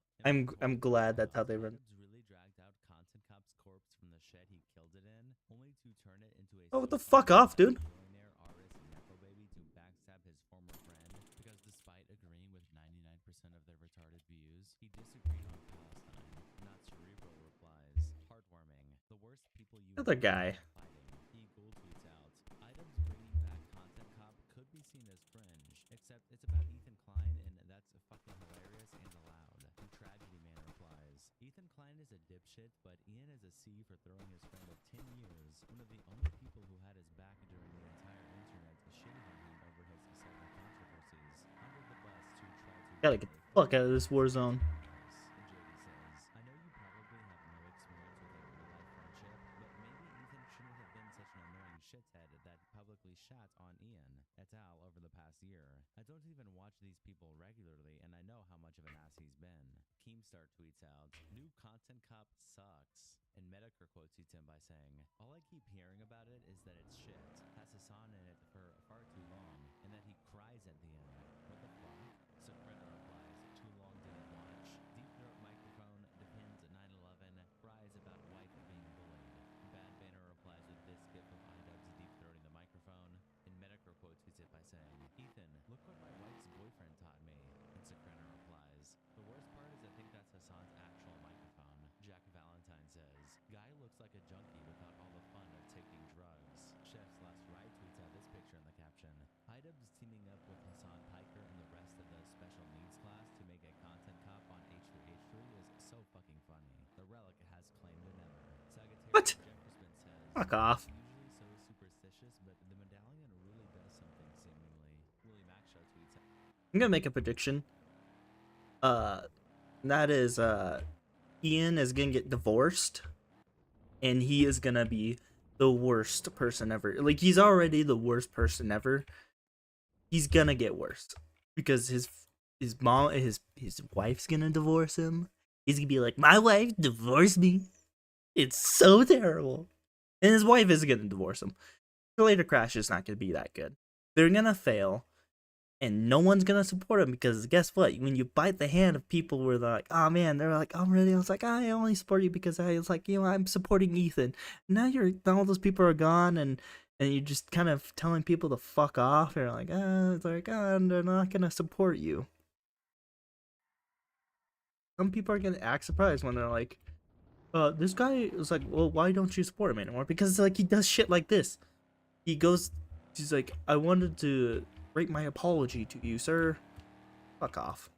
I'm glad that's how they run. Idubbbz really dragged out Content Cop's corpse from the shed he killed it in, only to turn it into a Oh, what the so-called fuck off, dude? billionaire artist Nepo Baby to backstab his former friend because despite agreeing with 99% of their retarded views, he disagreed on Palestine. Not Cerebral replies, heartwarming. The worst people you Other know guy. are fighting. Eagle tweets out, Idubbbz bringing back Content Cop could be seen as cringe, except it's about Ethan Klein and that's fucking hilarious and allowed. And Tragedy Man replies, Ethan Klein is a dipshit, but Ian is a C for throwing his friend of 10 years, one of the only people who had his back during the entire internet, shitting on him over his several controversies, under the bus to try to Gotta get the fuck out of this war zone. And JD says, I know you probably have no experience with a real-life friendship, but maybe Ethan shouldn't have been such an annoying shithead that publicly shat on Ian et al. Over the past year. I don't even watch these people regularly, and I know how much of an ass he's been. Keemstar tweets out, new Content Cop sucks. And Metaker quotes Ethan by saying, all I keep hearing about it is that it's shit, has Hassan in it for far too long, and that he cries at the end. What the fuck? Soprano replies, too long didn't watch. Deep Throat Microphone, depends 9/11, cries about wife being bullied. Bad Banner replies with this gif of Idubbbz deep throating the microphone, and Metaker quotes tweets it by saying, Ethan, look what my wife's boyfriend taught me. And Soprano replies, the worst part is I think that's Hassan's actual microphone. Jack Valentine says, guy looks like a junkie without all the fun of taking drugs. Chefs/Right tweets out this picture in the caption. Idubbbz teaming up with Hassan Piker and the rest of the special needs class to make a Content Cop on H3H3 is so fucking funny. The relic has claimed an ever. Sagittarius What? Jefferson says, Fuck off. usually so superstitious, but the medallion really does something seemingly. Willie Mackshaw tweets out, I'm gonna make a prediction. That is, Ian is gonna get divorced. and he is gonna be the worst person ever. Like, he's already the worst person ever. He's gonna get worse because his mom, his wife's gonna divorce him. He's gonna be like, my wife divorced me. It's so terrible. And his wife is gonna divorce him. Later Crash is not gonna be that good. They're gonna fail, and no one's gonna support him because guess what? When you bite the hand of people where they're like, oh man, they're like, oh really? I was like, I only support you because I was like, I'm supporting Ethan. Now all those people are gone, and you're just kind of telling people to fuck off. You're like, it's like, they're not gonna support you. Some people are gonna act surprised when they're like, this guy is like, well, why don't you support him anymore? Because like he does shit like this. He's like, I wanted to write my apology to you, sir. Fuck off.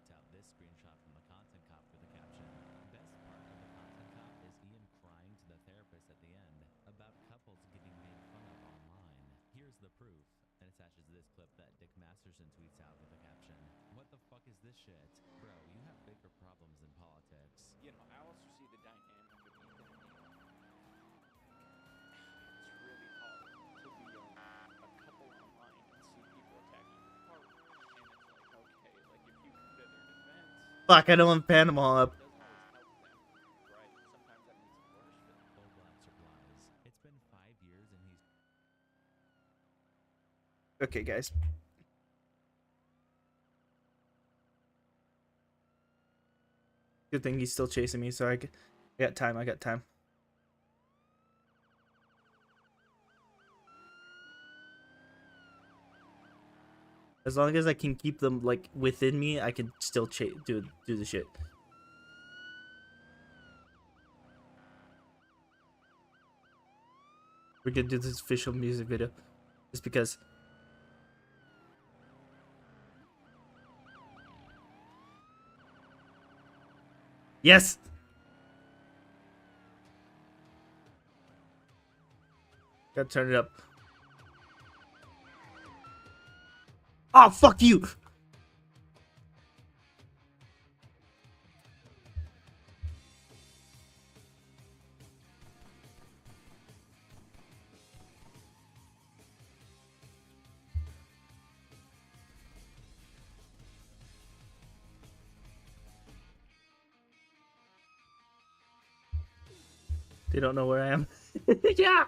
Out this screenshot from the content cop with the caption. Best part of the content cop is Ian crying to the therapist at the end about couples getting made fun of online. Here's the proof, and attaches this clip that Dick Masterson tweets out with the caption. What the fuck is this shit? Bro, you have bigger problems than politics. You know, I also see the dynamic of Ethan and Neil. It's really hard to be a couple online and see people attacking your partner. And it's like, okay, like if you come to their defense, Fuck, I don't want Panama up. it doesn't always help them, right? Sometimes that makes it worse. But Full Black replies. It's been 5 years and he's Okay, guys. Good thing he's still chasing me, so I got time. I got time. As long as I can keep them like within me, I can still do the shit. We're gonna do this official music video, just because. Yes. Gotta turn it up. Oh, fuck you! They don't know where I am. Yeah!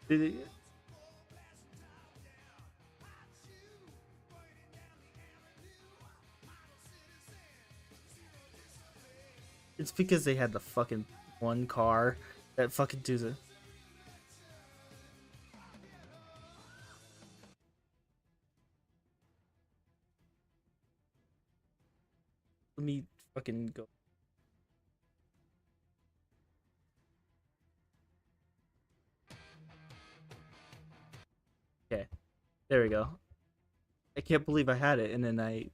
Did it? It's because they had the fucking one car that fucking does it. Let me fucking go. Okay, there we go. I can't believe I had it, and then I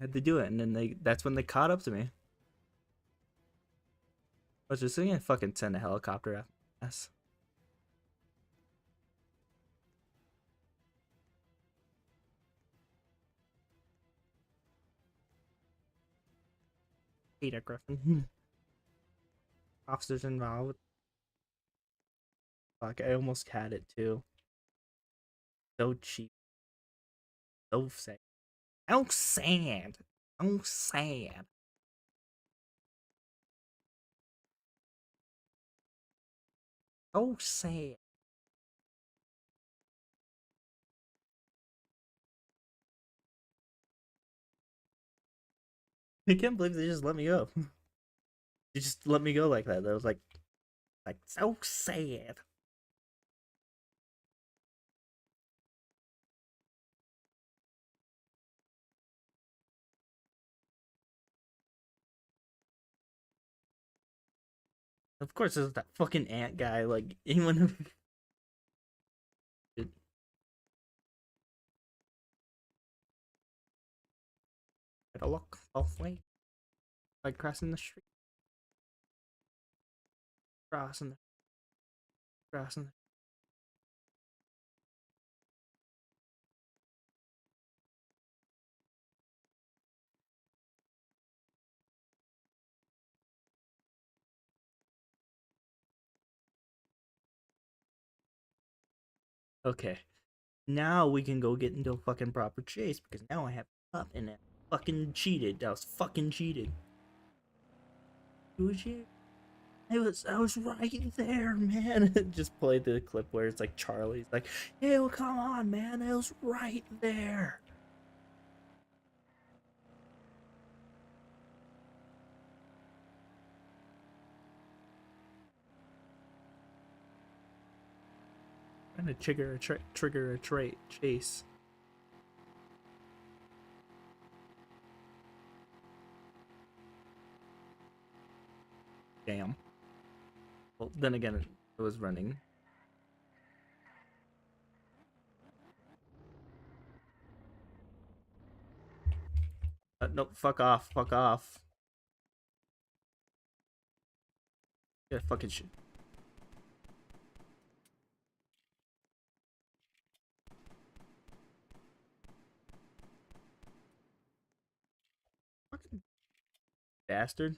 had to do it, and then that's when they caught up to me. I was just thinking, fucking send a helicopter after us. Peter Griffin. Officers involved. Fuck, I almost had it too. So cheap. So sad. So sad. So sad. So sad. I can't believe they just let me go. They just let me go like that. That was like so sad. Of course, there's that fucking ant guy. Like anyone who. Gotta look both ways. Like crossing the street. Crossing. Crossing. Okay. Now we can go get into a fucking proper chase because now I have up and it fucking cheated. That was fucking cheated. Was you? I was right there, man. Just played the clip where it's like Charlie's like, "Hey, well, come on, man. I was right there." Trying to trigger a chase. Damn. Well, then again, it was running. No, fuck off, fuck off. Yeah, fucking shit. Fucking bastard.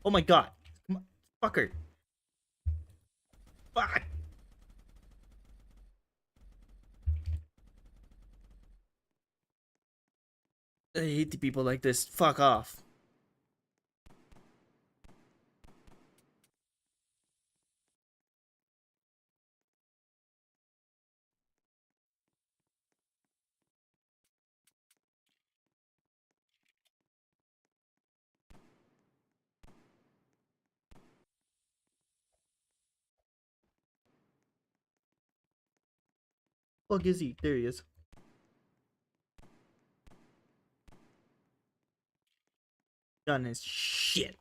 Oh my god. Come on. Fucker. Fuck. I hate the people like this. Fuck off. Fuck is he? There he is. Done his shit.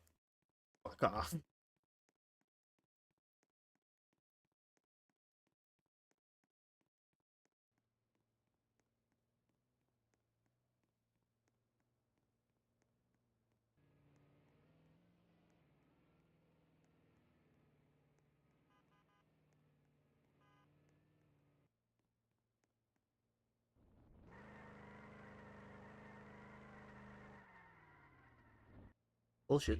Fuck off. Bullshit.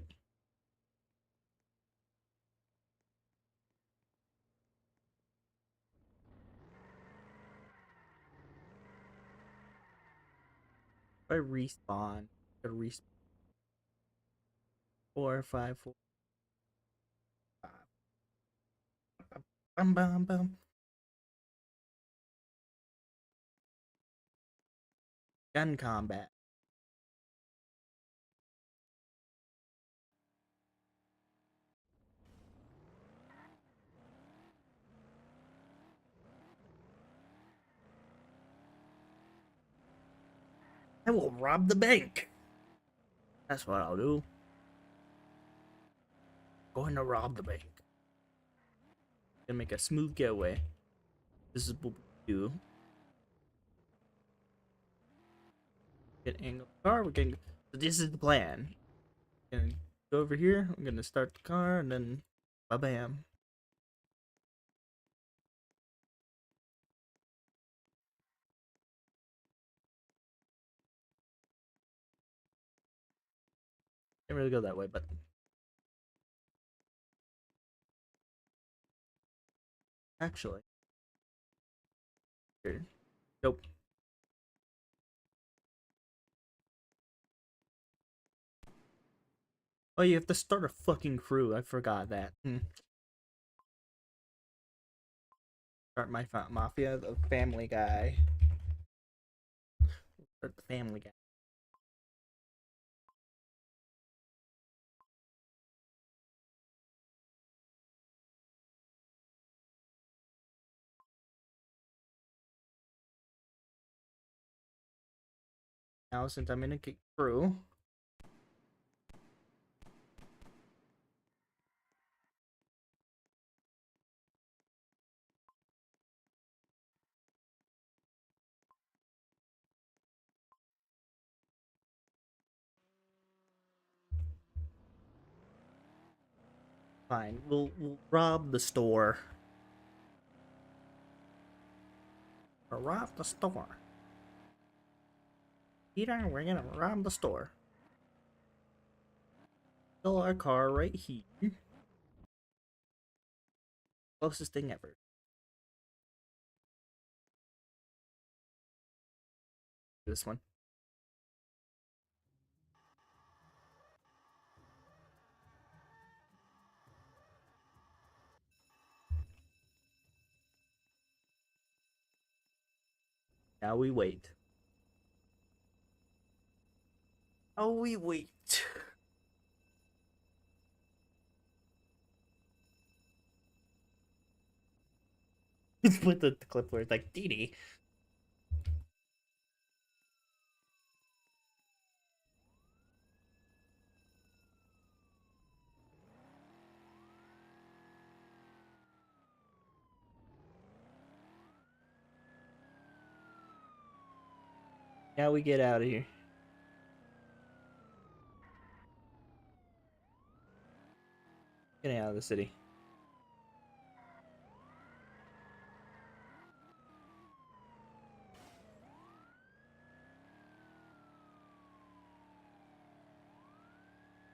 If I respawn, gotta respawn. 4, 5, 4, 5. Bum, bum, bum. Gun combat. I will rob the bank. That's what I'll do. Going to rob the bank. Gonna make a smooth getaway. This is what we do. Get angle the car. We're getting. So this is the plan. Gonna go over here. I'm gonna start the car and then, ba bam. Can't really go that way, but actually, here. Nope. Oh, you have to start a fucking crew. I forgot that. Start my mafia, the Family Guy. Start the Family Guy. Now, since I'm in a crew, fine. We'll rob the store. We'll rob the store. Peter, we're gonna rob the store. Fill our car right here. Closest thing ever. This one. Now we wait. Oh, we wait. Put the clip where it's like, Dee Dee. Now we get out of here. Getting out of the city.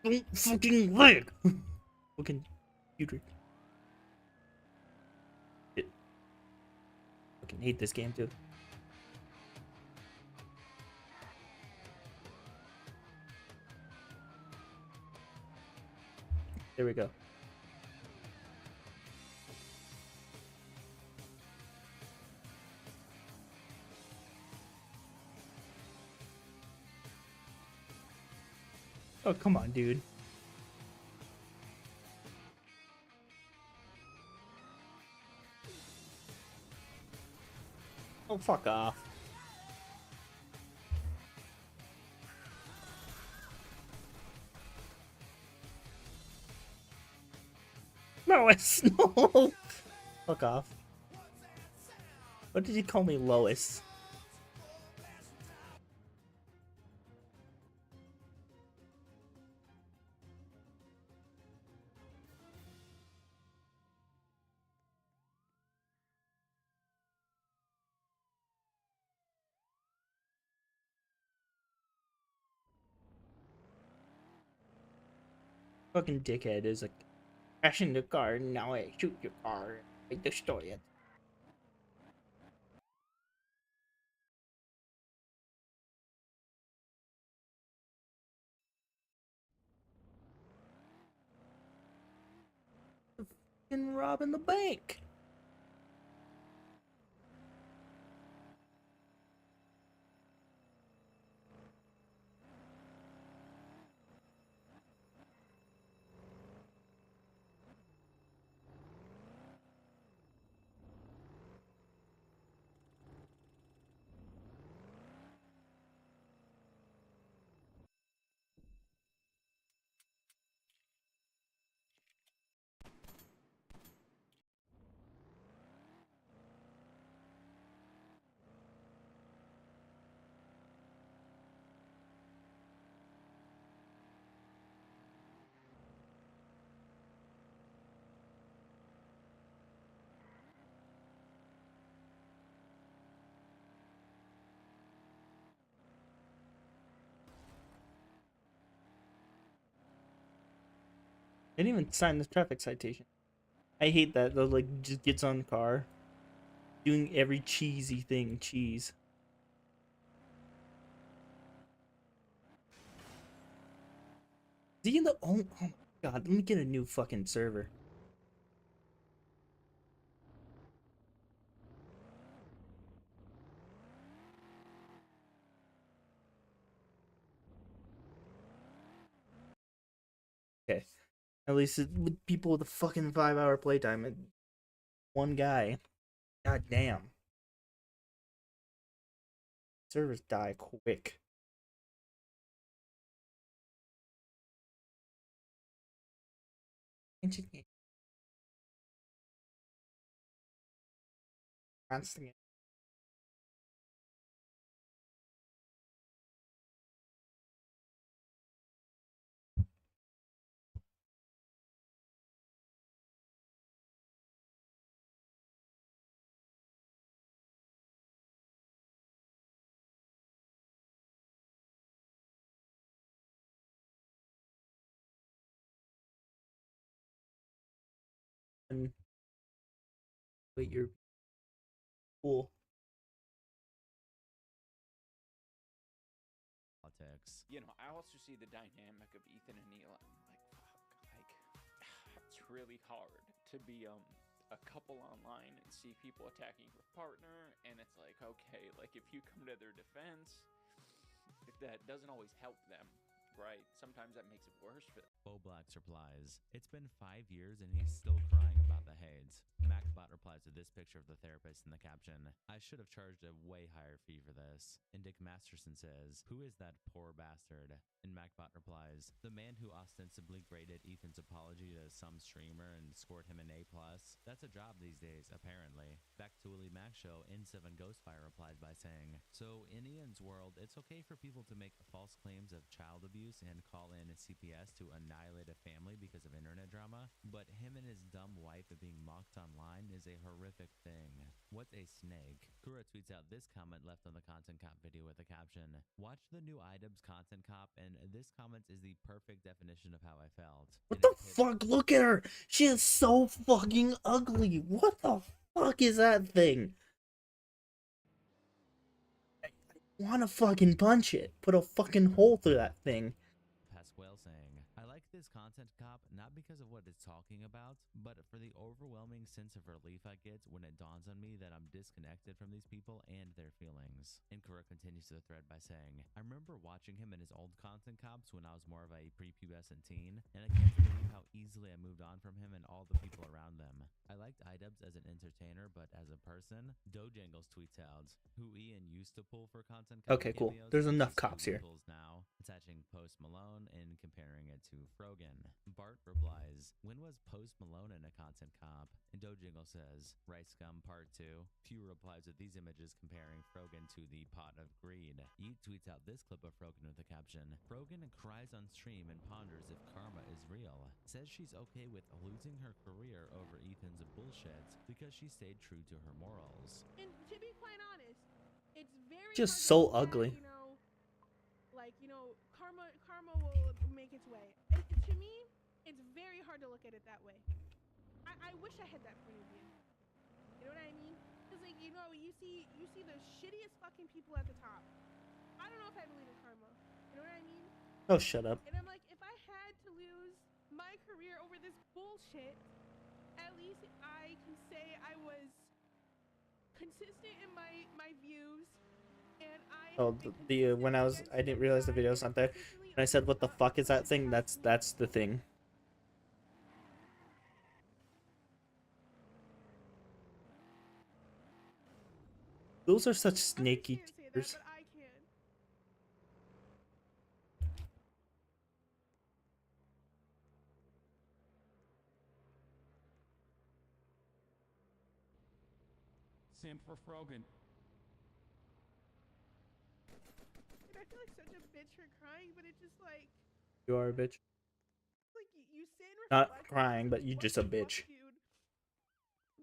Don't fucking lag! Fucking computer. Shit. Fucking hate this game too. There we go. Oh, come on, dude. Oh, fuck off. Lois, no! Fuck off. What did he call me, Lois? Fucking dickhead is like crashing the car, and now I shoot your car, I destroy it. Fucking robbing the bank. Didn't even sign the traffic citation. I hate that though. Like, just gets on the car, doing every cheesy thing. Cheese. Is he in the? Oh my god! Let me get a new fucking server. Okay. At least with people with a fucking 5-hour playtime and one guy. God damn. Servers die quick. Ancient game. Constant. And wait, you're cool. Politics. You know, I also see the dynamic of Ethan and Neil. I'm like, fuck, like, it's really hard to be a couple online and see people attacking your partner, and it's like, okay, like if you come to their defense, if that doesn't always help them, right? Sometimes that makes it worse for them. Boblax replies, "It's been 5 years and he's still crying about the hate." MacBot replies with this picture of the therapist in the caption, "I should have charged a way higher fee for this." And Dick Masterson says, "Who is that poor bastard?" And MacBot replies, "The man who ostensibly graded Ethan's apology to some streamer and scored him an A+. That's a job these days, apparently." Back to Willie Mac Show, N7 Ghostfire replied by saying, "So in Ian's world, it's okay for people to make false claims of child abuse and call in CPS to annihilate a family because of internet drama, but him and his dumb wife being mocked online is a horrific thing. What a snake." Kura tweets out this comment left on the Content Cop video with the caption, "Watch the new iDubbbz Content Cop, and this comment is the perfect definition of how I felt." What the fuck? Look at her. She is so fucking ugly. What the fuck is that thing? I want to fucking punch it. Put a fucking hole through that thing. Pasquale saying, "I like this Content Cop not because of what it's talking about, but for the overwhelming sense of relief I get when it dawns on me that I'm disconnected from these people and their feelings." And Kura continues the thread by saying, "I remember watching him in his old Content Cops when I was more of a prepubescent teen, and I can't believe how easily I moved on from him and all the people around them. I liked iDubbbz as an entertainer, but as a person." Dojangles tweets out, "Who Ian used to pull for Content Cop Okay, cool. cameos There's versus enough who cops he here. pulls now," attaching Post Malone and comparing it to Frogan. Bart replies, "When was Post Malone in a Content Cop?" And Dojingle says, "Rice Gum Part 2. Pew replies with these images comparing Frogan to the pot of greed. Yeet tweets out this clip of Frogan with the caption, "Frogan cries on stream and ponders if karma is real. Says she's okay with losing her career over Ethan's bullshit because she stayed true to her morals." And to be quite honest, it's very Just hard to so look at, ugly. you know, like, you know, karma will make its way. And to me, it's very hard to look at it that way. I wish I had that point of view. You know what I mean? Because, like, you know, you see the shittiest fucking people at the top. I don't know if I believe in karma. You know what I mean? Oh, shut up. And I'm like, if I had to lose my career over this bullshit, at least I can say I was consistent in my views, and I Oh, when I didn't realize the video's not there. And I said, "What the fuck is that thing?" That's the thing. Those are such snaky tears. but I can. Sam for Frogan. And I feel like such a bitch for crying, but it's just like You are a bitch. you sit and Not reflect, crying, and but you what just a the fuck, bitch. dude?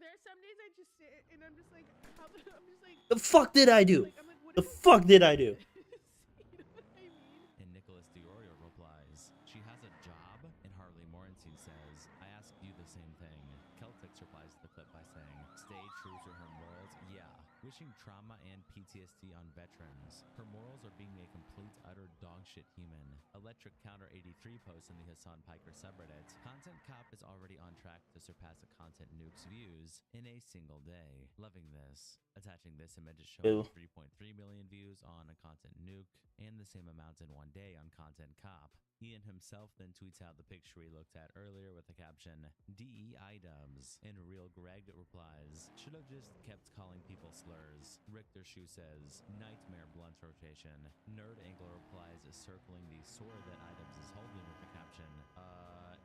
There are some days I just sit and I'm just like, I'm just like, The fuck did I do? I'm like, what The is this fuck did I do? you know what I mean? And Nicholas DiOrio replies, "She has a job?" And Harley Morenstein says, "I asked you the same thing." Celtics replies to the clip by saying, "Stay true to her morals? Yeah. Wishing trauma and PTSD on veterans. Her morals are being a complete utter dogshit human. Electric Counter 83 posts in the Hassan Piker subreddit. Content Cop is already on track to surpass the Content Nuke's views in a single day. Loving this. Attaching this image is showing Boo. 3.3 million views on a Content Nuke and the same amount in one day on Content Cop. Ian himself then tweets out the picture we looked at earlier with the caption, DEI dubs. And Real Greg replies, should have just kept calling people slurs. Richter Shoe says, nightmare blunt rotation. Nerd Angler replies, circling the sword that Idubs is holding with the caption,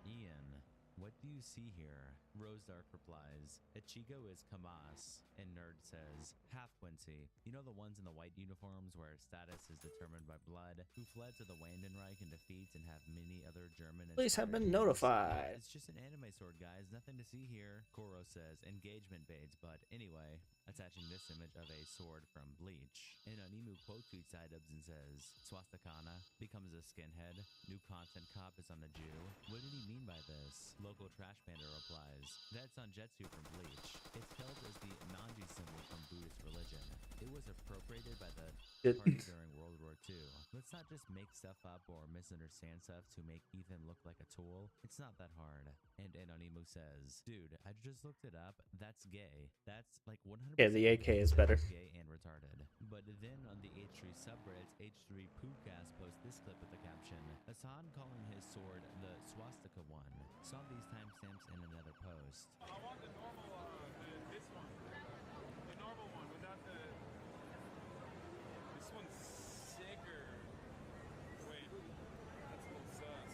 Ian, what do you see here? Rose Dark replies, Ichigo is Kamas. And Nerd says, Half-Quincy. You know the ones in the white uniforms where status is determined by blood, who fled to the Wandenreich in defeat and have many other German Police have been inspired names? notified. It's just an anime sword, guys. Nothing to see here. Koro says, engagement baits, but anyway, attaching this image of a sword from Bleach. And Onimu quote tweets Idubs and says, Swastikana becomes a skinhead. New Content Cop is on a Jew. What did he mean by this? Local Trash Panda replies, that's on Jetsu from Bleach. It's held as the Nanji symbol from Buddhist religion. It was appropriated by the party during World War II. Let's not just make stuff up or misunderstand stuff to make Ethan look like a tool. It's not that hard. And Anonimu says, dude, I just looked it up. That's gay. That's like 100% Yeah, the AK is better. gay and retarded. But then on the H3 subreddit, H3 Poopcast posts this clip with the caption, Hassan calling his sword the swastika one. Saw these timestamps in another post. I want the normal, this one. The normal one without the... This one's sicker. Wait, that's a little sus.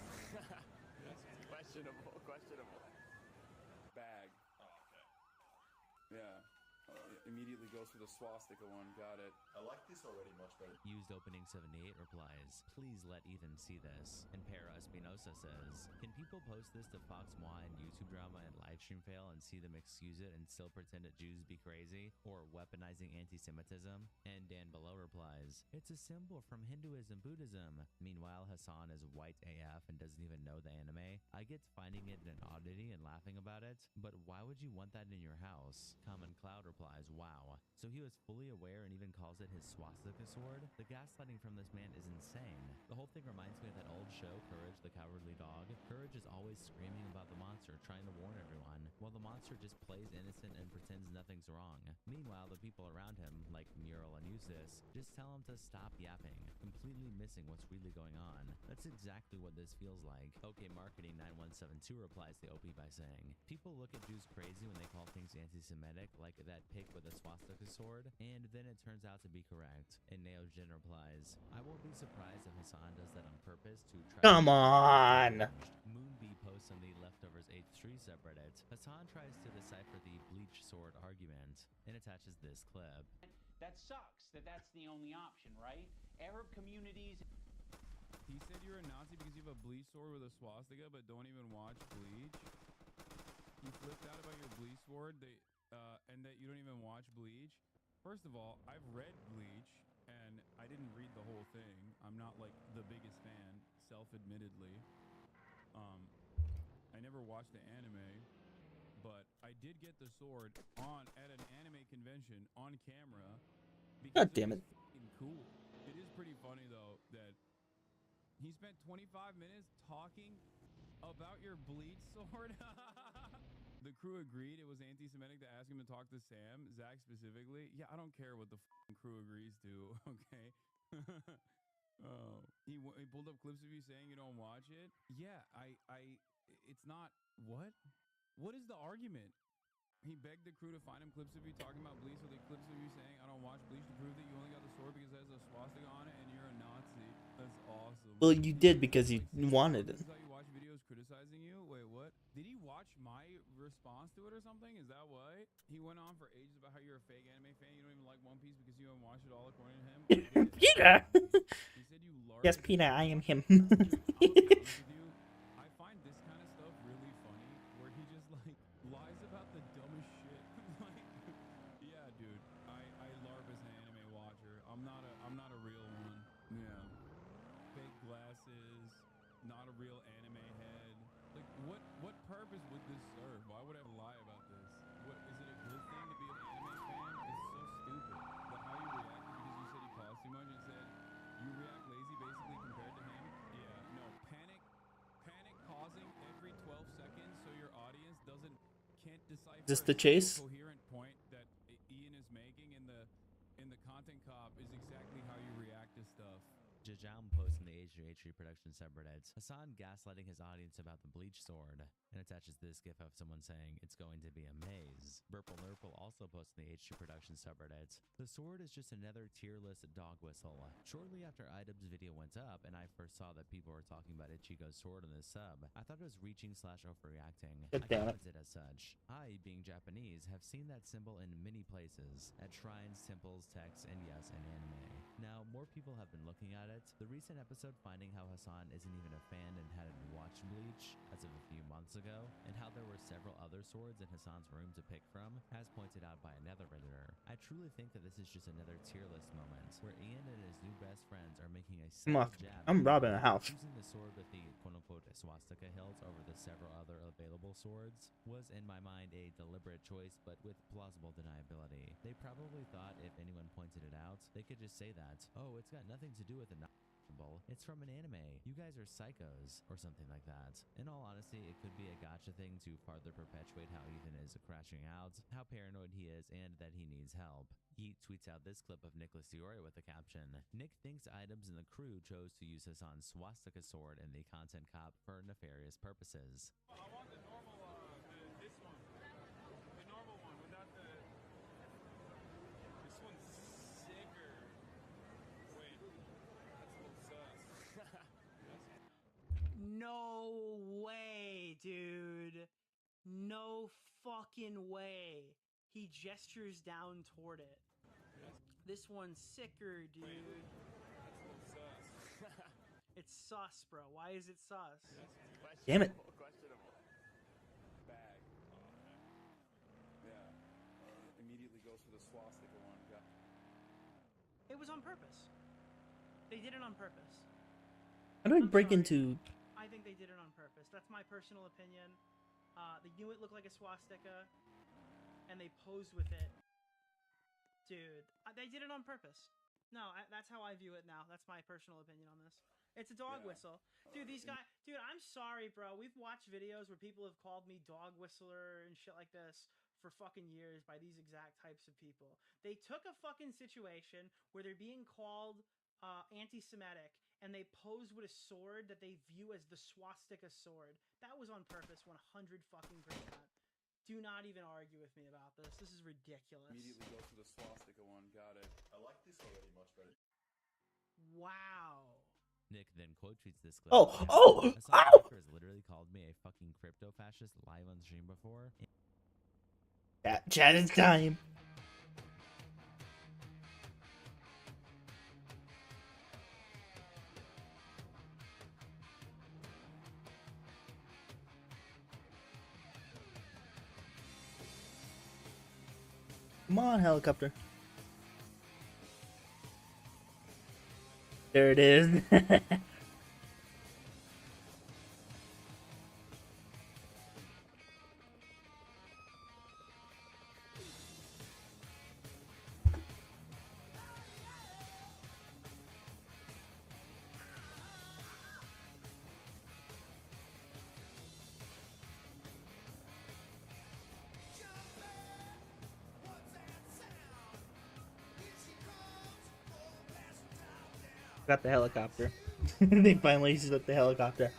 That's questionable. Bag. Oh, okay. Yeah. Immediately goes for the swastika one. Got it. I like this already much better. Used Opening 78 replies, please let Ethan see this. And Para Espinosa says, can people post this to Fox Moi and YouTube drama and livestream fail and see them excuse it and still pretend that Jews be crazy? Or weaponizing anti-Semitism? And Dan Below replies, it's a symbol from Hinduism, Buddhism. Meanwhile, Hassan is white AF and doesn't even know the anime. I get finding it an oddity and laughing about it, but why would you want that in your house? Common Cloud replies, wow. So he was fully aware and even calls it his swastika sword? The gaslighting from this man is insane. The whole thing reminds me of that old show, Courage the Cowardly Dog. Courage is always screaming about the monster, trying to warn everyone, while the monster just plays innocent and pretends nothing's wrong. Meanwhile, the people around him, like Mural and Eustace, just tell him to stop yapping, completely missing what's really going on. That's exactly what this feels like. OK Marketing 9172 replies to OP by saying, people look at Jews crazy when they call things anti-Semitic, like that pig with a swastika sword, and then it turns out to be correct. And Neojin replies, I won't be surprised if Hassan does that on purpose to try Come on. Moonbee posts on the Leftovers H3 subreddit. Hassan tries to decipher the Bleach sword argument and attaches this clip. That sucks that's the only option, right? Arab communities. He said you're a Nazi because you have a Bleach sword with a swastika, but don't even watch Bleach. You flipped out about your Bleach sword, and that you don't even watch Bleach. First of all, I've read Bleach, and I didn't read the whole thing. I'm not like the biggest fan, self-admittedly. I never watched the anime, but I did get the sword at an anime convention on camera. God damn it. Fucking cool. It is pretty funny though that he spent 25 minutes talking about your Bleach sword. The crew agreed it was anti-Semitic to ask him to talk to Sam, Zach specifically. Yeah, I don't care what the crew agrees to, okay? Oh, he pulled up clips of you saying you don't watch it. Yeah, it's not, what? What is the argument? He begged the crew to find him clips of you talking about Bleach with the clips of you saying, I don't watch Bleach, to prove that you only got the sword because it has a swastika on it and you're a Nazi. That's awesome. Well, you did because you wanted it. This is how you watch videos criticizing you? Wait, what? Did he watch my response to it or something? Is that why? He went on for ages about how you're a fake anime fan. You don't even like One Piece because you haven't watched it all according to him. Peter! He said you Yes, Peter, I am him. I find this kind of stuff really funny, where he just like lies about the dumbest shit. Like, yeah, dude, I LARP as an anime watcher. I'm not a real one. Yeah, fake glasses, not a real anime head. Like, what purpose would this serve? Why would I lie about this? What is it a good thing to be an anime fan? It's so stupid. But how you reacted because you said he cost too much and said you decipher Is this the if chase? coherent point that Ian is making in the content cop is exactly how you react to stuff. Jajam posts in the H3 production subreddit, Hassan gaslighting his audience about the bleach sword, and attaches this gif of someone saying, it's going to be a maze. Burple Nurple also posts in the H3 production subreddit, the sword is just another tier-less dog whistle. Shortly after Idub's video went up, and I first saw that people were talking about Ichigo's sword in this sub, I thought it was reaching/overreacting. I Damn it. commented as such. I, being Japanese, have seen that symbol in many places, at shrines, temples, texts, and yes, in anime. Now, more people have been looking at it. The recent episode finding how Hassan isn't even a fan and hadn't watched Bleach as of a few months ago, and how there were several other swords in Hassan's room to pick from, as pointed out by another redditor. I truly think that this is just another tier list moment, where Ian and his new best friends are making a subtle jab I'm at robbing a house. choosing the sword with the quote-unquote swastika hilt over the several other available swords was, in my mind, a deliberate choice, but with plausible deniability. They probably thought if anyone pointed it out, they could just say that, oh, it's got nothing to do with the symbol. It's from an anime. You guys are psychos, or something like that. In all honesty, it could be a gotcha thing to farther perpetuate how Ethan is crashing out, how paranoid he is, and that he needs help. Yeet tweets out this clip of Nicholas Diori with the caption, Nick thinks items in the crew chose to use Hassan's swastika sword in the content cop for nefarious purposes. I want the normal, this one. The normal one without the... This one's sicker. Wait, that's a little sus. No way, dude. No fucking way. He gestures down toward it. This one's sicker, dude. That's a little sus. It's sus, bro. Why is it sus? Damn it. Questionable. Bag. Yeah. Immediately goes for the swastika one. Yeah. It was on purpose. They did it on purpose. How do I I'm break sorry. into? I think they did it on purpose. That's my personal opinion. They knew it looked like a swastika, and they posed with it. Dude, they did it on purpose. No, that's how I view it now. That's my personal opinion on this. It's a dog whistle. Dude, these guys... Dude, I'm sorry, bro. We've watched videos where people have called me dog whistler and shit like this for fucking years by these exact types of people. They took a fucking situation where they're being called anti-Semitic, and they posed with a sword that they view as the swastika sword. That was on purpose, 100 fucking percent. Do not even argue with me about this. This is ridiculous. Immediately goes for the swastika one. Got it. I like this already much better. Wow. Nick then quote tweets this clip. Oh, oh, Hassan ow! Baker has literally called me a fucking crypto fascist live on stream before. Chat is time. Come on, helicopter. There it is. Got the helicopter. They finally set up the helicopter.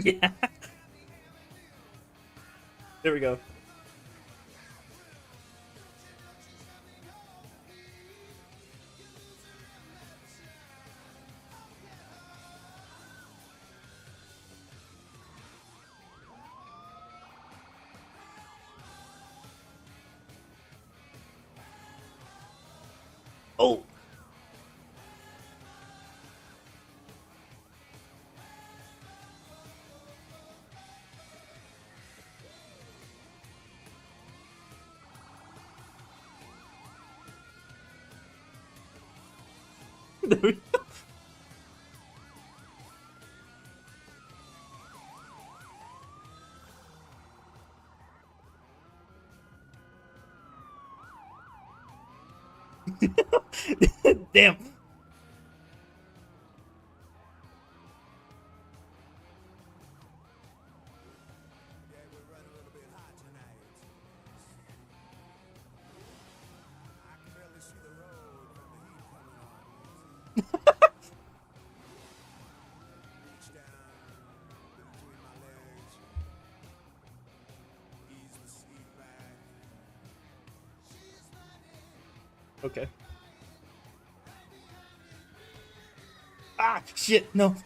Yeah. There we go. Oh. There we go. Damn. Okay. Ah, shit, no.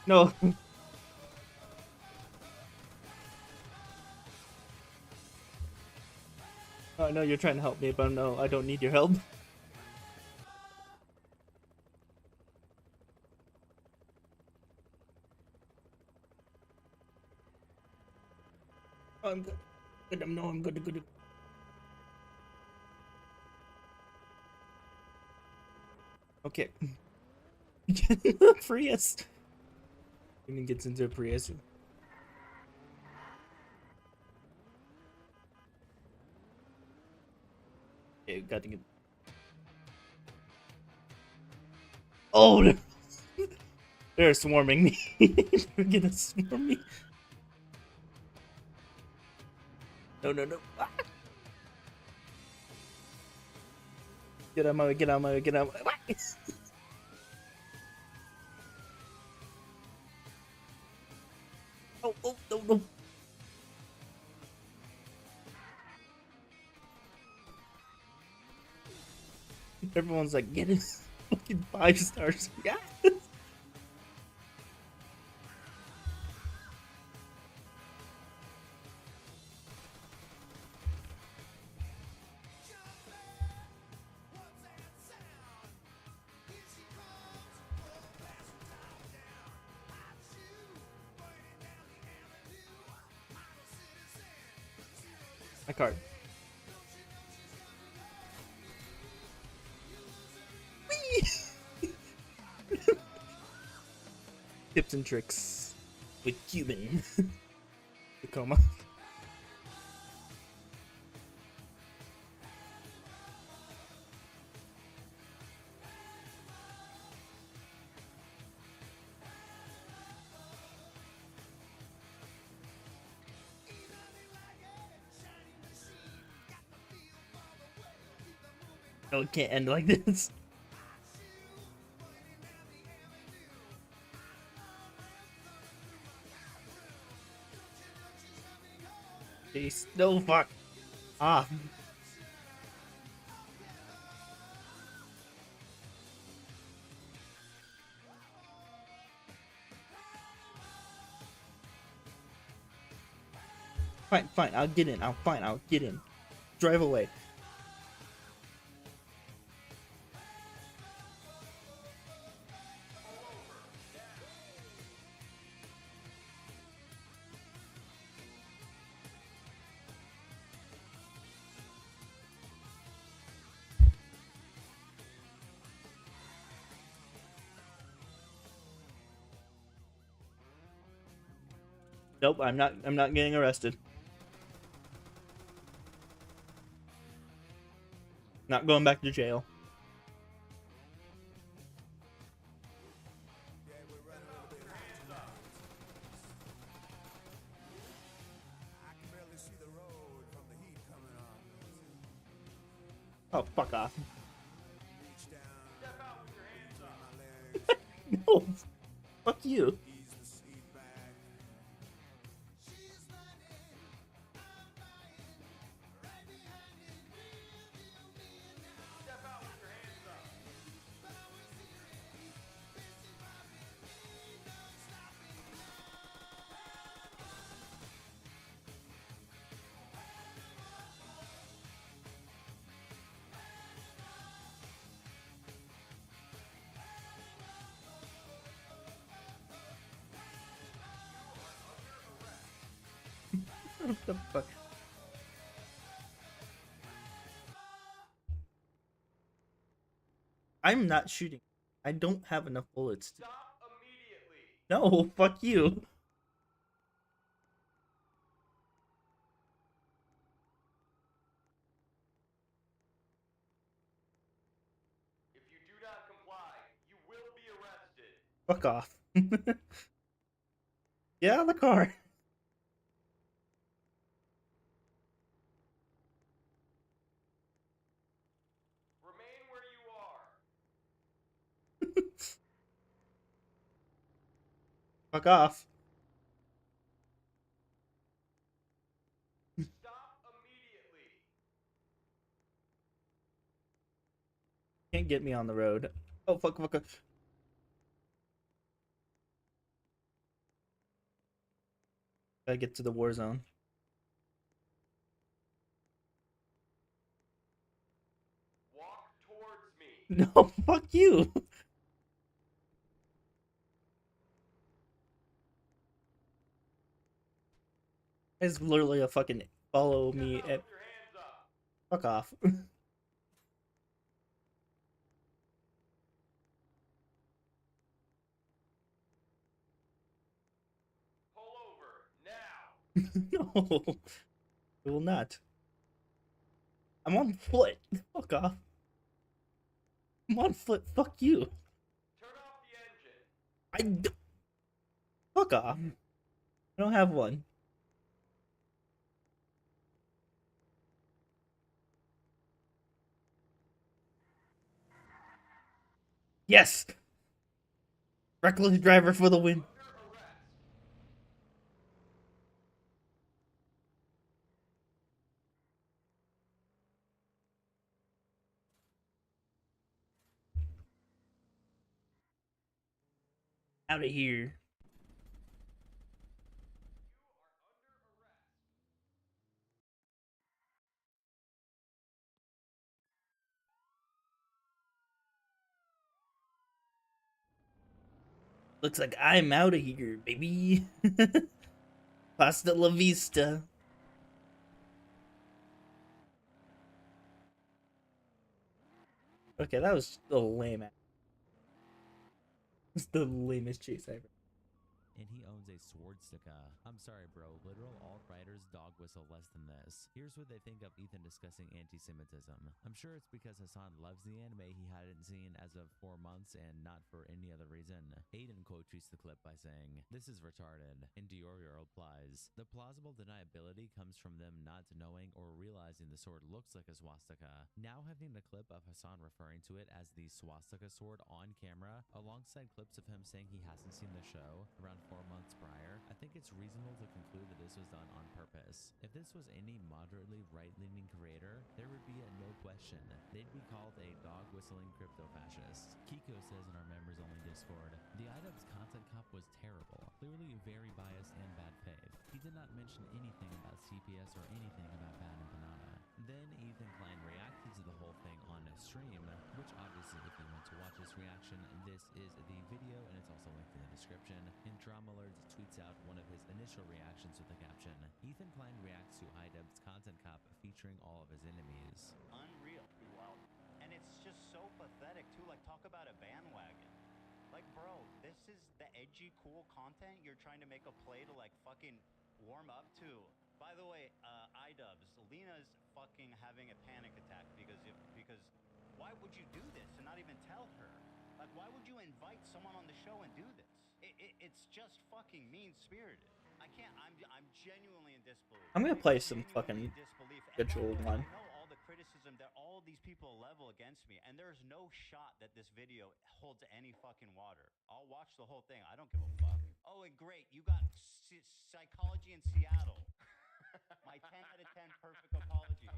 No. I know you're trying to help me, but no, I don't need your help. I'm good. Good. I'm good. Okay. Prius. Even gets into a Prius. Okay, got to get. Oh, they're swarming me. They're gonna swarm me. No. Ah. Get out of my way. Get out of my way. Oh, no. Everyone's like, get it. Fucking 5 stars. Yeah. My card. Tips and tricks with Cuban. Tacoma. No, it can't end like this. Jeez, no fuck. Ah. Fine, I'll get in. I'll get in. Drive away. Nope, I'm not getting arrested. Not going back to jail. Oh, fuck off. No. Fuck you. What the fuck? I'm not shooting. I don't have enough bullets. No, fuck you. If you do not comply, you will be arrested. Fuck off. Get out of the car. Remain where you are. Fuck off. Stop immediately. Can't get me on the road. Oh, fuck, fuck, fuck. Gotta get to the war zone. Walk towards me. No, fuck you. It's literally a fucking follow me at. Fuck off. Pull over now. No, it will not. I'm on foot. Fuck off. I'm on foot. Fuck you. Turn off the engine. Fuck off. I don't have one. Yes. Reckless driver for the win. Out of here. Looks like I'm out of here, baby. Pasta la vista. Okay, that was a lame. It's the lamest chase ever. And he owns a swastika. I'm sorry, bro. Literal alt-righters dog whistle less than this. Here's what they think of Ethan discussing anti-Semitism. I'm sure it's because Hassan loves the anime he hadn't seen as of 4 months and not for any other reason. Aiden quote tweets the clip by saying, "This is retarded." And Diorio replies, "The plausible deniability comes from them not knowing or realizing the sword looks like a swastika." Now having the clip of Hassan referring to it as the swastika sword on camera, alongside clips of him saying he hasn't seen the show around 4 months prior, I think it's reasonable to conclude that this was done on purpose. If this was any moderately right-leaning creator, there would be no question. They'd be called a dog-whistling crypto-fascist. Kiko says in our members-only Discord, "The iDubbbz content cop was terrible, clearly very biased and bad faith. He did not mention anything about CPS or anything about Bad and Banana." Then Ethan Klein reacted to the whole thing on stream, which obviously if you want to watch this reaction, this is the video and it's also linked in the description. And Dramalord tweets out one of his initial reactions with the caption, "Ethan Klein reacts to iDubbbz content cop featuring all of his enemies." Unreal. Wow. And it's just so pathetic too. Like, talk about a bandwagon. Like, bro, this is the edgy, cool content you're trying to make a play to like fucking warm up to. By the way, iDubbbz, Lena's fucking having a panic attack because why would you do this and not even tell her? Like, why would you invite someone on the show and do this? It's just fucking mean-spirited. I can't. I'm genuinely in disbelief. I'm gonna play some fucking scheduled one. I know all the criticism that all these people level against me, and there's no shot that this video holds any fucking water. I'll watch the whole thing. I don't give a fuck. Oh, and great, you got psychology in Seattle. My 10 out of 10 perfect apology.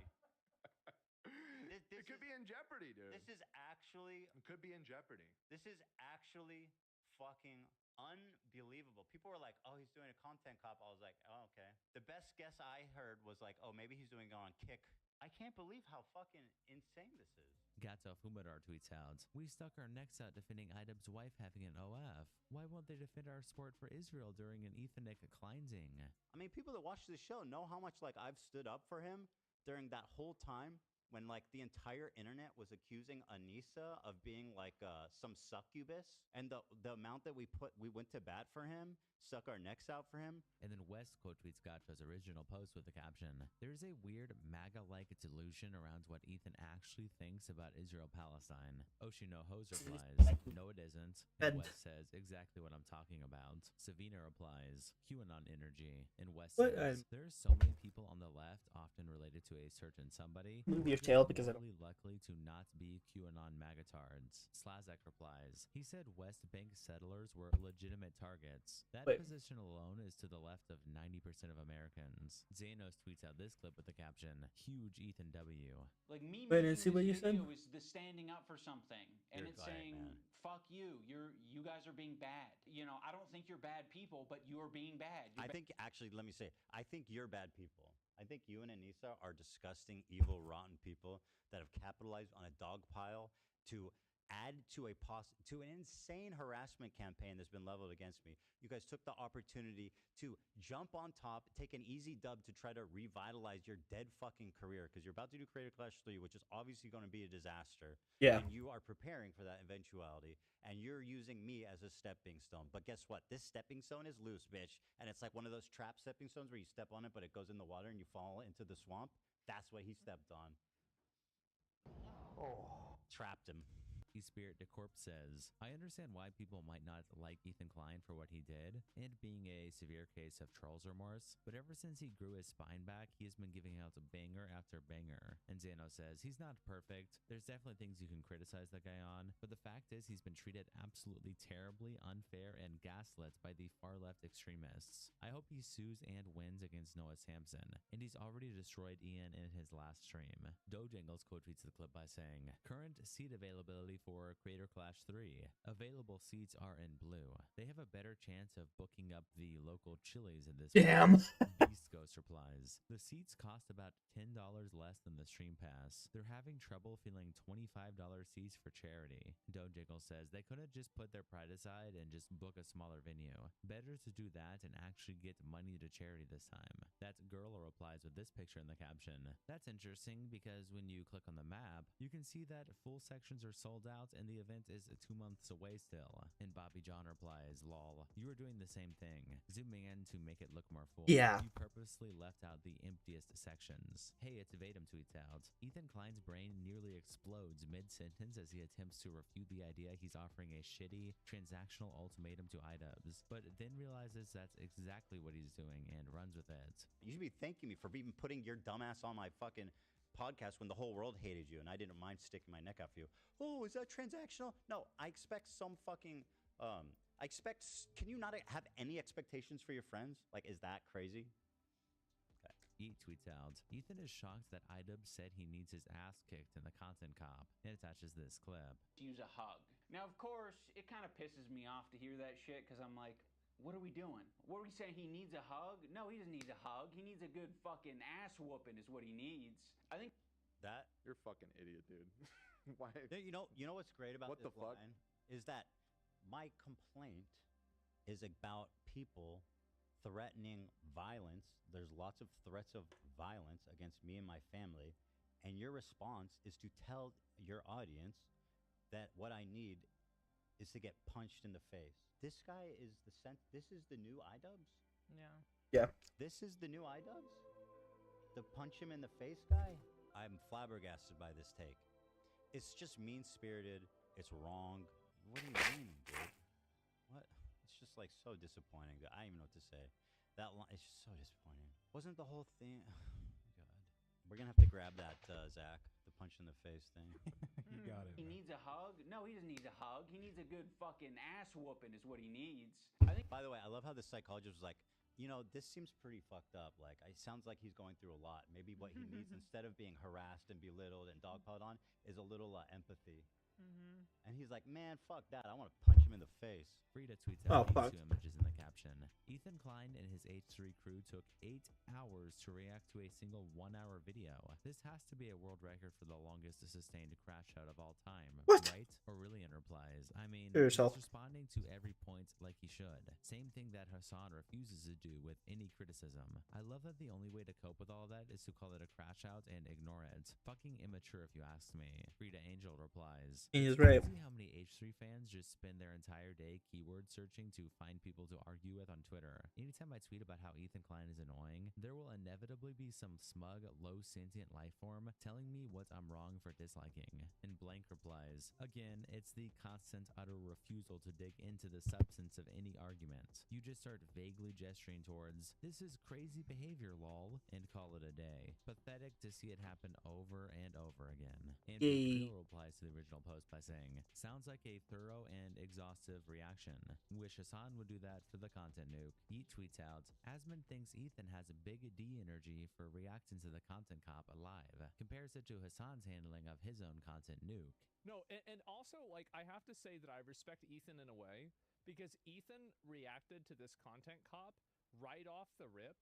It could be in jeopardy, dude. This is actually. It could be in jeopardy. This is actually fucking unbelievable. People were like, "Oh, he's doing a content cop." I was like, "Oh, okay." The best guess I heard was like, "Oh, maybe he's doing it on Kick I can't believe how fucking insane this is. Gato Fumadar tweets out, "We stuck our necks out defending Idub's wife having an OF. Why won't they defend our sport for Israel during an Ethnic cleansing?" I mean, people that watch this show know how much like I've stood up for him during that whole time when like the entire internet was accusing Anissa of being like some succubus, and the amount that we went to bat for him, stuck our necks out for him. And then West quote tweets Gotcha's original post with the caption, "There's a weird MAGA-like delusion around what Ethan actually thinks about Israel-Palestine." Oshino Hose replies, "No it isn't." And West says, "Exactly what I'm talking about." Savina replies, "QAnon energy." And West says, "There's so many people on the left, often related to a certain somebody. Move your tail because I don't. Really lucky to not be QAnon magatards." Slazak replies, "He said West Bank settlers were legitimate targets. That Wait. position alone is to the left of 90% of Americans." Xanos tweets out this clip with the caption, "Huge Ethan W." Like me Wait, making and see this what you said? video is the standing up for something, and You're it's quiet, saying, man. "Fuck you! You guys are being bad. You know, I don't think you're bad people, but you're being bad." I think actually, let me say, I think you're bad people. I think you and Anissa are disgusting, evil, rotten people that have capitalized on a dog pile to add to to an insane harassment campaign that's been leveled against me. You guys took the opportunity to jump on top, take an easy dub to try to revitalize your dead fucking career because you're about to do Creator Clash 3, which is obviously going to be a disaster. Yeah. And you are preparing for that eventuality, and you're using me as a stepping stone. But guess what? This stepping stone is loose, bitch. And it's like one of those trap stepping stones where you step on it, but it goes in the water and you fall into the swamp. That's what he stepped on. Oh. Trapped him. Spirit DeCorp says, "I understand why people might not like Ethan Klein for what he did, and being a severe case of Charles remorse, but ever since he grew his spine back, he has been giving out banger after banger." And Zano says, "He's not perfect. There's definitely things you can criticize the guy on, but the fact is he's been treated absolutely terribly, unfair, and gaslit by the far-left extremists. I hope he sues and wins against Noah Sampson, and he's already destroyed Ian in his last stream." Dojangles quote tweets the clip by saying, "Current seat availability for Creator Clash 3. Available seats are in blue. They have a better chance of booking up the local Chili's in this Damn. Beast Ghost replies, "The seats cost about $10 less than the stream pass. They're having trouble filling $25 seats for charity." Dojiggle says they couldn't just put their pride aside and just book a smaller venue. Better to do that and actually get money to charity this time. That girl replies with this picture in the caption, "That's interesting because when you click on the map, you can see that full sections are sold out and the event is 2 months away still." And Bobby John replies, "Lol, you were doing the same thing. Zooming in to make it look more full. Yeah. You purposely left out the emptiest sections." Hey, it's Vadim tweets out, "Ethan Klein's brain nearly explodes mid-sentence as he attempts to refute the idea he's offering a shitty transactional ultimatum to iDubbbz, but then realizes that's exactly what he's doing and runs with it." You should be thanking me for even putting your dumbass on my fucking podcast when the whole world hated you and I didn't mind sticking my neck out for you. Oh, is that transactional? No, I expect some fucking can you not have any expectations for your friends? Like, is that crazy? Okay. E tweets out, "Ethan is shocked that iDubbbz said he needs his ass kicked in the content cop," and attaches this clip. Use a hug. Now, of course, it kind of pisses me off to hear that shit because I'm like, what are we doing? What are we saying? He needs a hug? No, he doesn't need a hug. He needs a good fucking ass whooping is what he needs. I think That You're a fucking idiot, dude. Why? you know what's great about What this the fuck? line is that my complaint is about people threatening violence. There's lots of threats of violence against me and my family, and your response is to tell your audience that what I need is to get punched in the face. This guy is this is the new iDubbbz? Yeah. Yeah. This is the new iDubbbz? The punch him in the face guy? I'm flabbergasted by this take. It's just mean-spirited. It's wrong. What do you mean, dude? What? It's just like so disappointing. I don't even know what to say. That line, it's just so disappointing. Wasn't the whole thing? God. We're gonna have to grab that, Zach. The punch in the face thing. You got it. he man. needs a hug. No, he doesn't need a hug. He needs a good fucking ass whooping is what he needs. I think By the way, I love how the psychologist was like, you know, this seems pretty fucked up. Like, it sounds like he's going through a lot. Maybe what he needs, instead of being harassed and belittled and dogpiled on, is a little empathy. Mm-hmm. And he's like, man, fuck that. I want to punch him in the face. Frida tweets Oh, out these fuck. two images in the caption. "Ethan Klein and his H3 crew took 8 hours to react to a single 1-hour video. This has to be a world record for the longest sustained crash out of all time. What? Right? Aurelian replies, I mean, Kill he's yourself. responding to every point like he should. Same thing that Hassan refuses to do with any criticism. I love that the only way to cope with all that is to call it a crash out and ignore it. Fucking immature if you ask me. Frida Angel replies, He's "It's right. crazy how many H3 fans just spend their entire day keyword searching to find people to argue with on Twitter. Anytime I tweet about how Ethan Klein is annoying, there will inevitably be some smug, low sentient life form telling me what I'm wrong for disliking." And Blank replies, "Again, it's the constant utter refusal to dig into the substance of any argument. You just start vaguely gesturing towards, this is crazy behavior, lol, and call it a day. Pathetic to see it happen over and over again." And Yay. Bill replies to the original post by saying, "Sounds like a thorough and exhaustive reaction. Wish Hassan would do that for the content nuke." Yeet tweets out, "Asmund thinks Ethan has a big D energy for reacting to the content cop alive. Compares it to Hassan's handling of his own content nuke." No, and also, like, I have to say that I respect Ethan in a way, because Ethan reacted to this content cop right off the rip,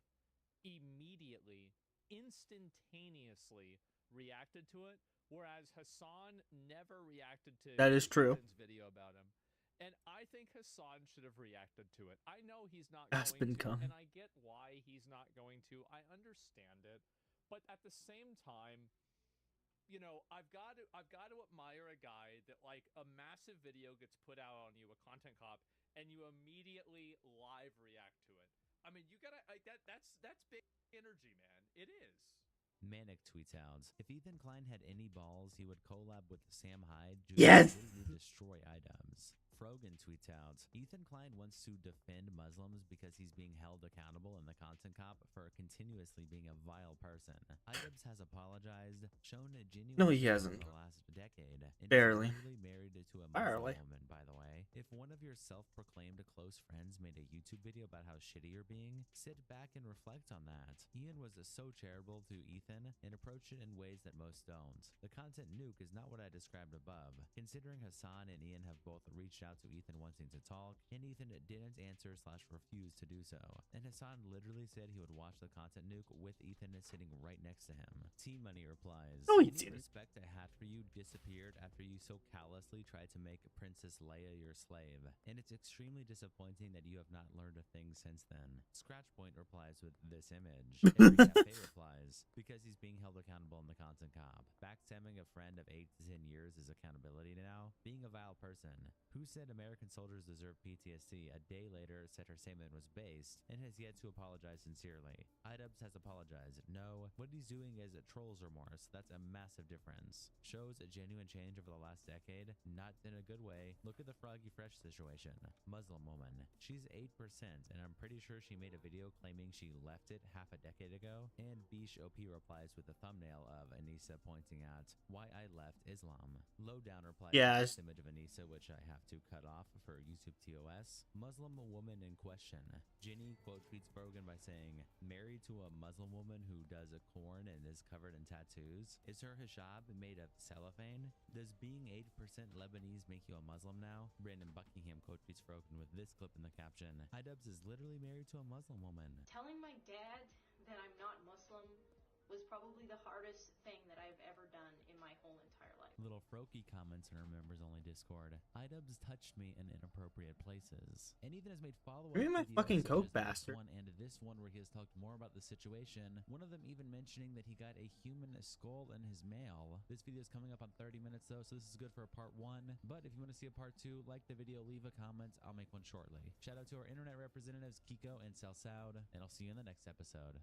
immediately, instantaneously reacted to it, whereas Hassan never reacted to That is true. Ethan's video about him. And I think Hassan should have reacted to it. I know he's not Aspen going to, come. and I get why he's not going to. I understand it. But at the same time, you know, I've got to admire a guy that, like, a massive video gets put out on you, a content cop, and you immediately live react to it. I mean, you gotta, like, that's big energy, man. It is. Manic tweets out, "If Ethan Klein had any balls, he would collab with Sam Hyde to Yes! completely destroy items." Frogan tweets out, "Ethan Klein wants to defend Muslims because he's being held accountable in the content cop for continuously being a vile person. Idubs has apologized, shown a genuine No, he care hasn't. over the last decade, and Barely. is literally married to a Muslim Barely. woman, by the way. If one of your self-proclaimed close friends made a YouTube video about how shitty you're being, sit back and reflect on that. Ian was so charitable to Ethan and approached it in ways that most don't. The content nuke is not what I described above. Considering Hassan and Ian have both reached out to Ethan wanting to talk, and Ethan didn't answer/refuse to do so. And Hassan literally said he would watch the content nuke with Ethan sitting right next to him." T-Money replies, No, he "Any didn't. respect I had for you disappeared after you so callously tried to make Princess Leia your slave, and it's extremely disappointing that you have not learned a thing since then." Scratchpoint replies with this image. Every Cafe replies, "Because he's being held accountable in the content cop. Backstabbing a friend of 8 to 10 years is accountability now. Being a vile person. Who said American soldiers deserve PTSD?" A day later said her statement was based and has yet to apologize sincerely. Idubs has apologized. No, what he's doing is a troll's remorse. That's a massive difference. Shows a genuine change over the last decade, not in a good way. Look at the Froggy Fresh situation. Muslim woman. She's 8%, and I'm pretty sure she made a video claiming she left it half a decade ago. And Bish OP replies with a thumbnail of Anissa pointing at why I left Islam. Lowdown replies Yeah, with this image of Anissa, which I have to cut off for YouTube TOS. Muslim woman in question. Ginny quote tweets Brogan by saying, "Married to a Muslim woman who does a corn and is covered in tattoos? Is her hijab made of cellophane? Does being 8% Lebanese make you a Muslim now?" Brandon Buckingham quote tweets Brogan with this clip in the caption, "Idubs is literally married to a Muslim woman." Telling my dad that I'm not Muslim was probably the hardest thing that I've ever done in my whole entire life. Little Froky comments in our members only Discord. "Idubs touched me in inappropriate places." And Ethan has made follow-up Give me my videos fucking such Coke, as this bastard. one and this one where he has talked more about the situation. One of them even mentioning that he got a human skull in his mail. This video is coming up on 30 minutes though, so this is good for a part 1. But if you want to see a part 2, like the video, leave a comment. I'll make one shortly. Shout out to our internet representatives Kiko and Salsaud, and I'll see you in the next episode.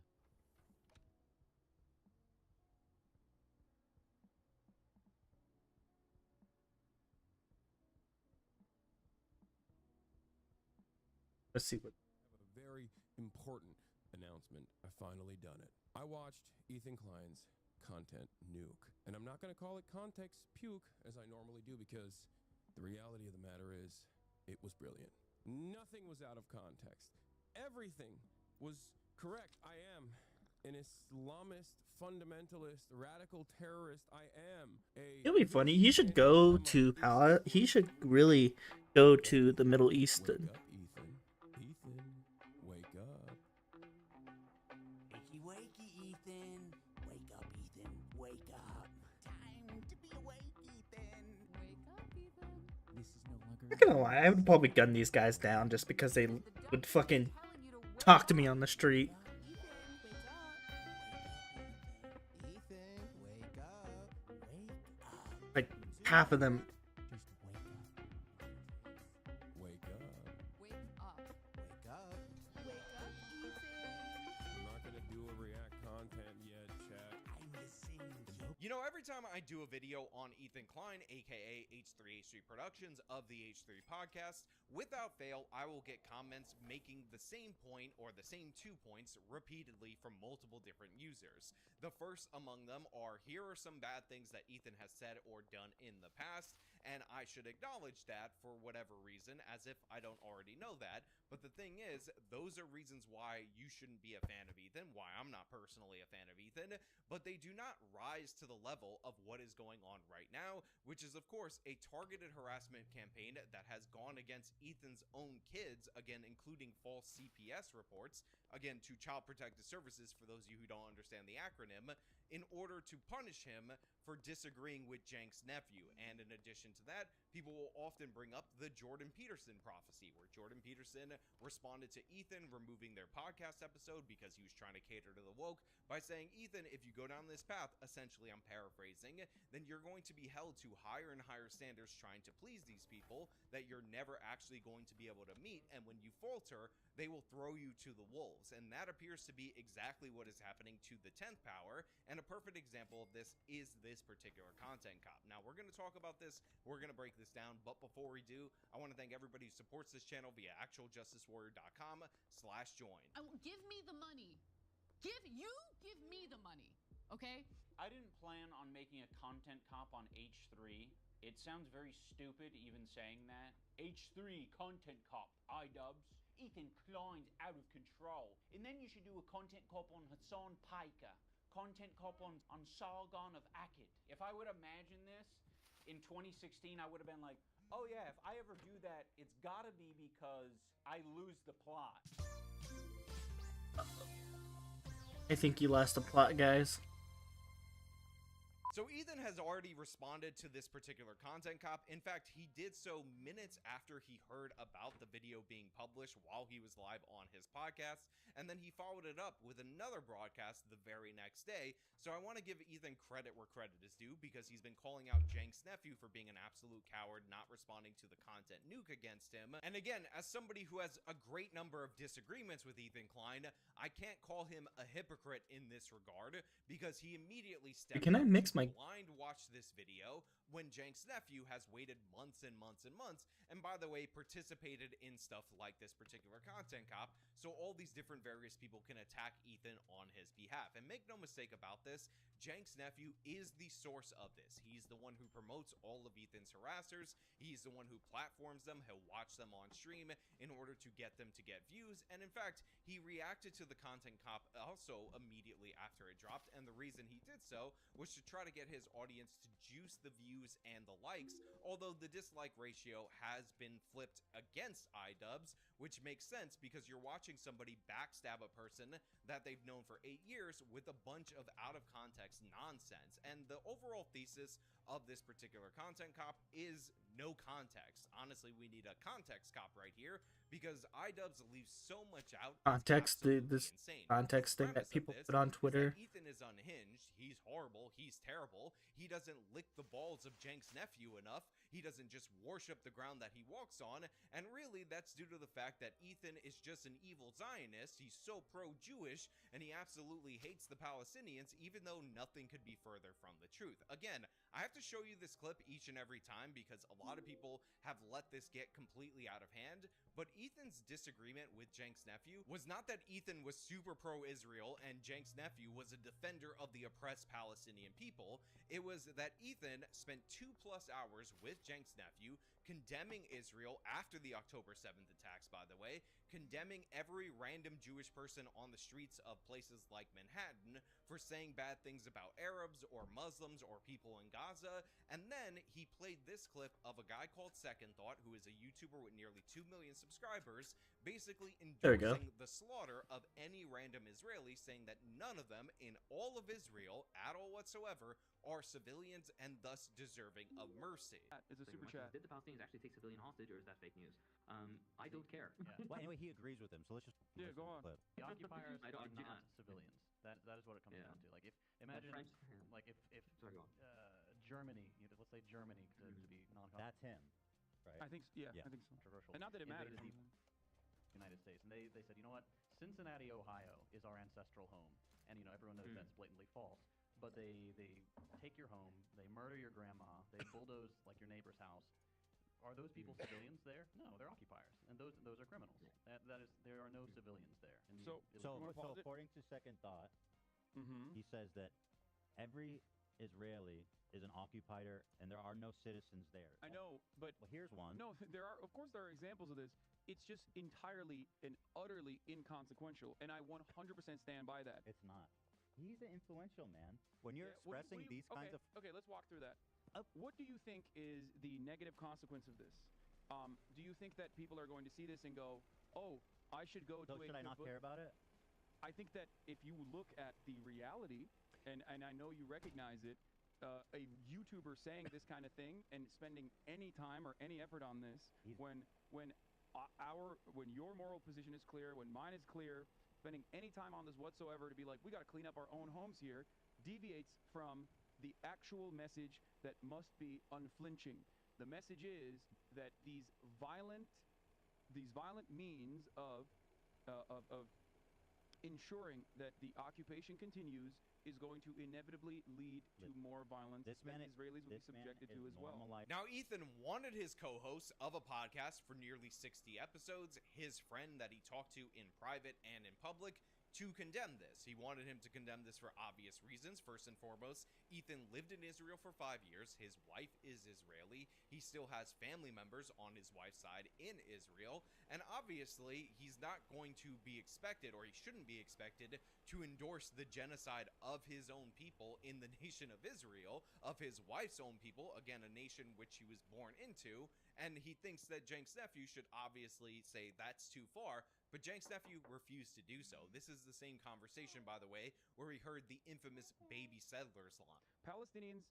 Let's see what. A very important announcement. I finally done it. I watched Ethan Klein's content nuke. And I'm not going to call it context puke as I normally do because the reality of the matter is it was brilliant. Nothing was out of context. Everything was correct. I am an Islamist, fundamentalist, radical terrorist. I am a... It'll be funny. He should go to He should really go to the Middle East. Wake up, Ethan. Ethan, wake up. wakey, Ethan. Wake up, Ethan. Wake up. Time to be awake, Ethan. Wake up, Ethan. This is no longer. Not gonna lie, I would probably gun these guys down just because they would fucking talk to me on the street. Like half of them. Wake up. Wake up. Wake up. Wake up, Ethan. I'm not gonna do a react content yet, chat. I'm missing you. You know, every time I do a video on Ethan Klein, aka H3H3 Productions of the H3 Podcast, without fail, I will get comments making the same point or the same 2 points repeatedly from multiple different users. The first among them are, here are some bad things that Ethan has said or done in the past, and I should acknowledge that for whatever reason, as if I don't already know that. But the thing is, those are reasons why you shouldn't be a fan of Ethan, why I'm not personally a fan of Ethan, but they do not rise to the level of what is going on right now, which is of course a targeted harassment campaign that has gone against Ethan's own kids, again including false CPS reports, again to Child Protective Services for those of you who don't understand the acronym, in order to punish him for disagreeing with Jank's nephew. And in addition to that, people will often bring up the Jordan Peterson prophecy, where Jordan Peterson responded to Ethan removing their podcast episode because he was trying to cater to the woke by saying, Ethan, if you go down this path, essentially I'm paraphrasing, then you're going to be held to higher and higher standards trying to please these people that you're never actually going to be able to meet, and when you falter, they will throw you to the wolves. And that appears to be exactly what is happening to the 10th power, and a perfect example of this is this particular content cop. Now, we're going to talk about this, we're going to break this down, but before we do, I want to thank everybody who supports this channel via actualjusticewarrior.com/join. Give me the money. Give me the money, okay? I didn't plan on making a content cop on H3. It sounds very stupid even saying that. H3 content cop, iDubbbz. Ethan Klein's out of control. And then you should do a content cop on Hasan Piker. Content cop on Sargon of Akkad. If I would imagine this in 2016, I would have been like, oh yeah, if I ever do that, it's gotta be because I lose the plot. I think you lost the plot, guys. So Ethan has already responded to this particular content cop. In fact, he did so minutes after he heard about the video being published while he was live on his podcast, and then he followed it up with another broadcast the very next day. So I want to give Ethan credit where credit is due, because he's been calling out Jank's nephew for being an absolute coward, not responding to the content nuke against him. And again, as somebody who has a great number of disagreements with Ethan Klein, I can't call him a hypocrite in this regard, because he immediately stepped Can I mix my blind watch this video when Jank's nephew has waited months and months and months, and by the way, participated in stuff like this particular content cop, so all these different various people can attack Ethan on his behalf. And make no mistake about this, Jank's nephew is the source of this. He's the one who promotes all of Ethan's harassers. He's the one who platforms them. He'll watch them on stream in order to get them to get views. And in fact, he reacted to the content cop also immediately after it dropped. And the reason he did so was to try to get his audience to juice the views and the likes, although the dislike ratio has been flipped against iDubbbz, which makes sense because you're watching somebody backstab a person that they've known for 8 years with a bunch of out-of-context nonsense. And the overall thesis of this particular content cop is no context. Honestly, we need a context cop right here, because iDubbbz leaves so much out. context? This context thing that people put on Twitter. Ethan is unhinged. He's horrible. He's terrible. He doesn't lick the balls of Jank's nephew enough. He doesn't just worship the ground that he walks on. And really, that's due to the fact that Ethan is just an evil Zionist. He's so pro-Jewish, and he absolutely hates the Palestinians, even though nothing could be further from the truth. Again, I have to show you this clip each and every time because a lot of people have let this get completely out of hand. But Ethan's disagreement with Jank's nephew was not that Ethan was super pro-Israel and Jank's nephew was a defender of the oppressed Palestinian people. It was that Ethan spent 2+ hours with Jank's nephew condemning Israel after the October 7th attacks, by the way, condemning every random Jewish person on the streets of places like Manhattan for saying bad things about Arabs or Muslims or people in Gaza. And then he played this clip of a guy called Second Thought, who is a YouTuber with nearly 2 million subscribers, basically There we go. endorsing the slaughter of any random Israeli, saying that none of them in all of Israel, at all whatsoever, are civilians and thus deserving of mercy. It's a super chat. Did the Palestinians actually take civilian hostage, or is that fake news? I don't care. Yeah. Well, anyway, he agrees with him, so let's just Yeah, listen go to on. the clip. The occupiers I don't- are I do not not. civilians. That is what it comes Yeah. down to. Like, if imagine, French- like if Sorry, go on. Germany, let's say Germany to be non. That's him, right? I think Yeah. I think so. Controversial. And not that it matters. invaded the United States, and they said, you know what, Cincinnati, Ohio is our ancestral home, and everyone knows that's blatantly false. But they take your home, they murder your grandma, they bulldoze like your neighbor's house. Are those people civilians there? No, they're occupiers, and those are criminals. That is, there are no civilians there. And So according to Second Thought, he says that every Israeli is an occupier, and there are no citizens there. I know, but well, here's one. No, of course there are examples of this. It's just entirely and utterly inconsequential, and I 100% stand by that. It's not. He's an influential man. When you're expressing these kinds of Okay, let's walk through that. What do you think is the negative consequence of this? Do you think that people are going to see this and go, "Oh, I should go So to a should I not kibbutz?" care about it? I think that if you look at the reality, and I know you recognize it, a YouTuber saying this kind of thing and spending any time or any effort on this, when your moral position is clear, when mine is clear, spending any time on this whatsoever to be like, we got to clean up our own homes here, deviates from the actual message that must be unflinching. The message is that these violent means of ensuring that the occupation continues is going to inevitably lead to more violence that Israelis will be subjected to as well. Now, Ethan wanted his co-host of a podcast for nearly 60 episodes, his friend that he talked to in private and in public, to condemn this. He wanted him to condemn this for obvious reasons. First and foremost, Ethan lived in Israel for 5 years. His wife is Israeli. He still has family members on his wife's side in Israel. And obviously, he's not going to be expected, or he shouldn't be expected, to endorse the genocide of his own people in the nation of Israel, of his wife's own people, again, a nation which he was born into. And he thinks that Jenk's nephew should obviously say that's too far, but Jenk's nephew refused to do so. This is the same conversation, by the way, where we heard the infamous baby settlers line. Palestinians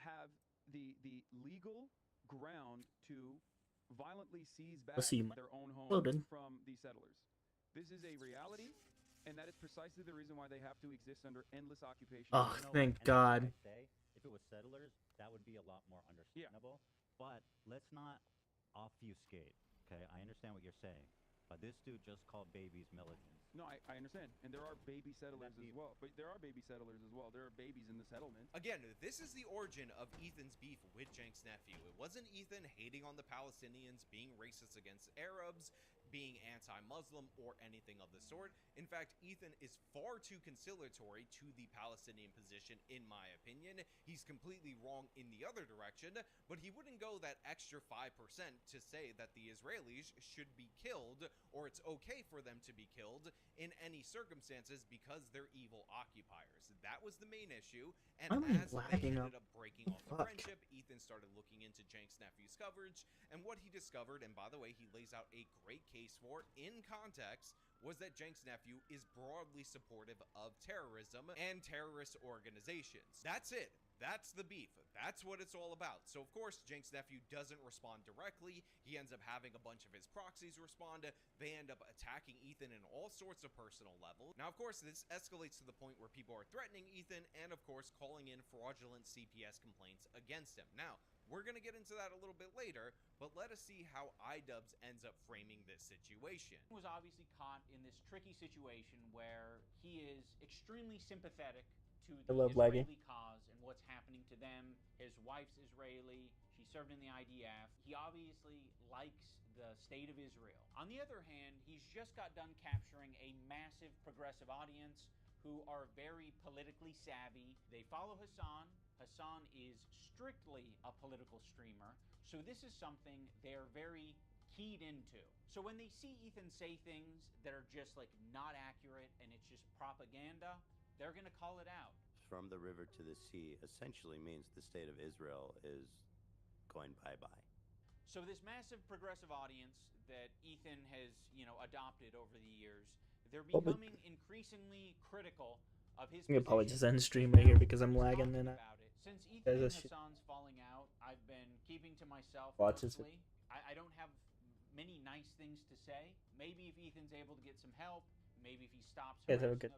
have the legal ground to violently seize back see my their own homes loaded. from the settlers. This is a reality, and that is precisely the reason why they have to exist under endless occupation. Oh, You know, thank and that's God. what I say. If it was settlers, that would be a lot more understandable. But let's not obfuscate. Okay, I understand what you're saying, but this dude just called babies militants. No, I understand. And there are baby settlers as well. But there are baby settlers as well. There are babies in the settlement. Again, this is the origin of Ethan's beef with Jenk's nephew. It wasn't Ethan hating on the Palestinians, being racist against Arabs, being anti-Muslim, or anything of the sort. In fact, Ethan is far too conciliatory to the Palestinian position, in my opinion. He's completely wrong in the other direction, but he wouldn't go that extra 5% to say that the Israelis should be killed, or it's okay for them to be killed in any circumstances because they're evil occupiers. That was the main issue, and I'm as they lagging ended up. up breaking off the Fuck. friendship, Ethan started looking into Jenk's nephew's coverage, and what he discovered, and by the way, he lays out a great case for in context, was that Jenk's nephew is broadly supportive of terrorism and terrorist organizations. That's it. That's the beef. That's what it's all about. So, of course, Jenk's nephew doesn't respond directly. He ends up having a bunch of his proxies respond. They end up attacking Ethan in all sorts of personal levels. Now, of course, this escalates to the point where people are threatening Ethan and, of course, calling in fraudulent CPS complaints against him. Now, we're going to get into that a little bit later, but let us see how iDubbbz ends up framing this situation. He was obviously caught in this tricky situation where he is extremely sympathetic to I the love Israeli lagging. cause and what's happening to them. His wife's Israeli. She served in the IDF. He obviously likes the state of Israel. On the other hand, he's just got done capturing a massive progressive audience who are very politically savvy. They follow Hassan. Hassan is strictly a political streamer, so this is something they're very keyed into. So when they see Ethan say things that are just like not accurate and it's just propaganda, they're gonna call it out. From the river to the sea essentially means the state of Israel is going bye-bye. So this massive progressive audience that Ethan has, adopted over the years, they're What would- becoming increasingly critical of his I'm gonna probably position. just end stream right here because I'm lagging and About it. Since Guys, Ethan and that shit- Hassan's falling out, I've been keeping to myself Watch this. mostly. I don't have many nice things to say. Maybe if Ethan's able to get some help, maybe if he stops Guys, have a harassing good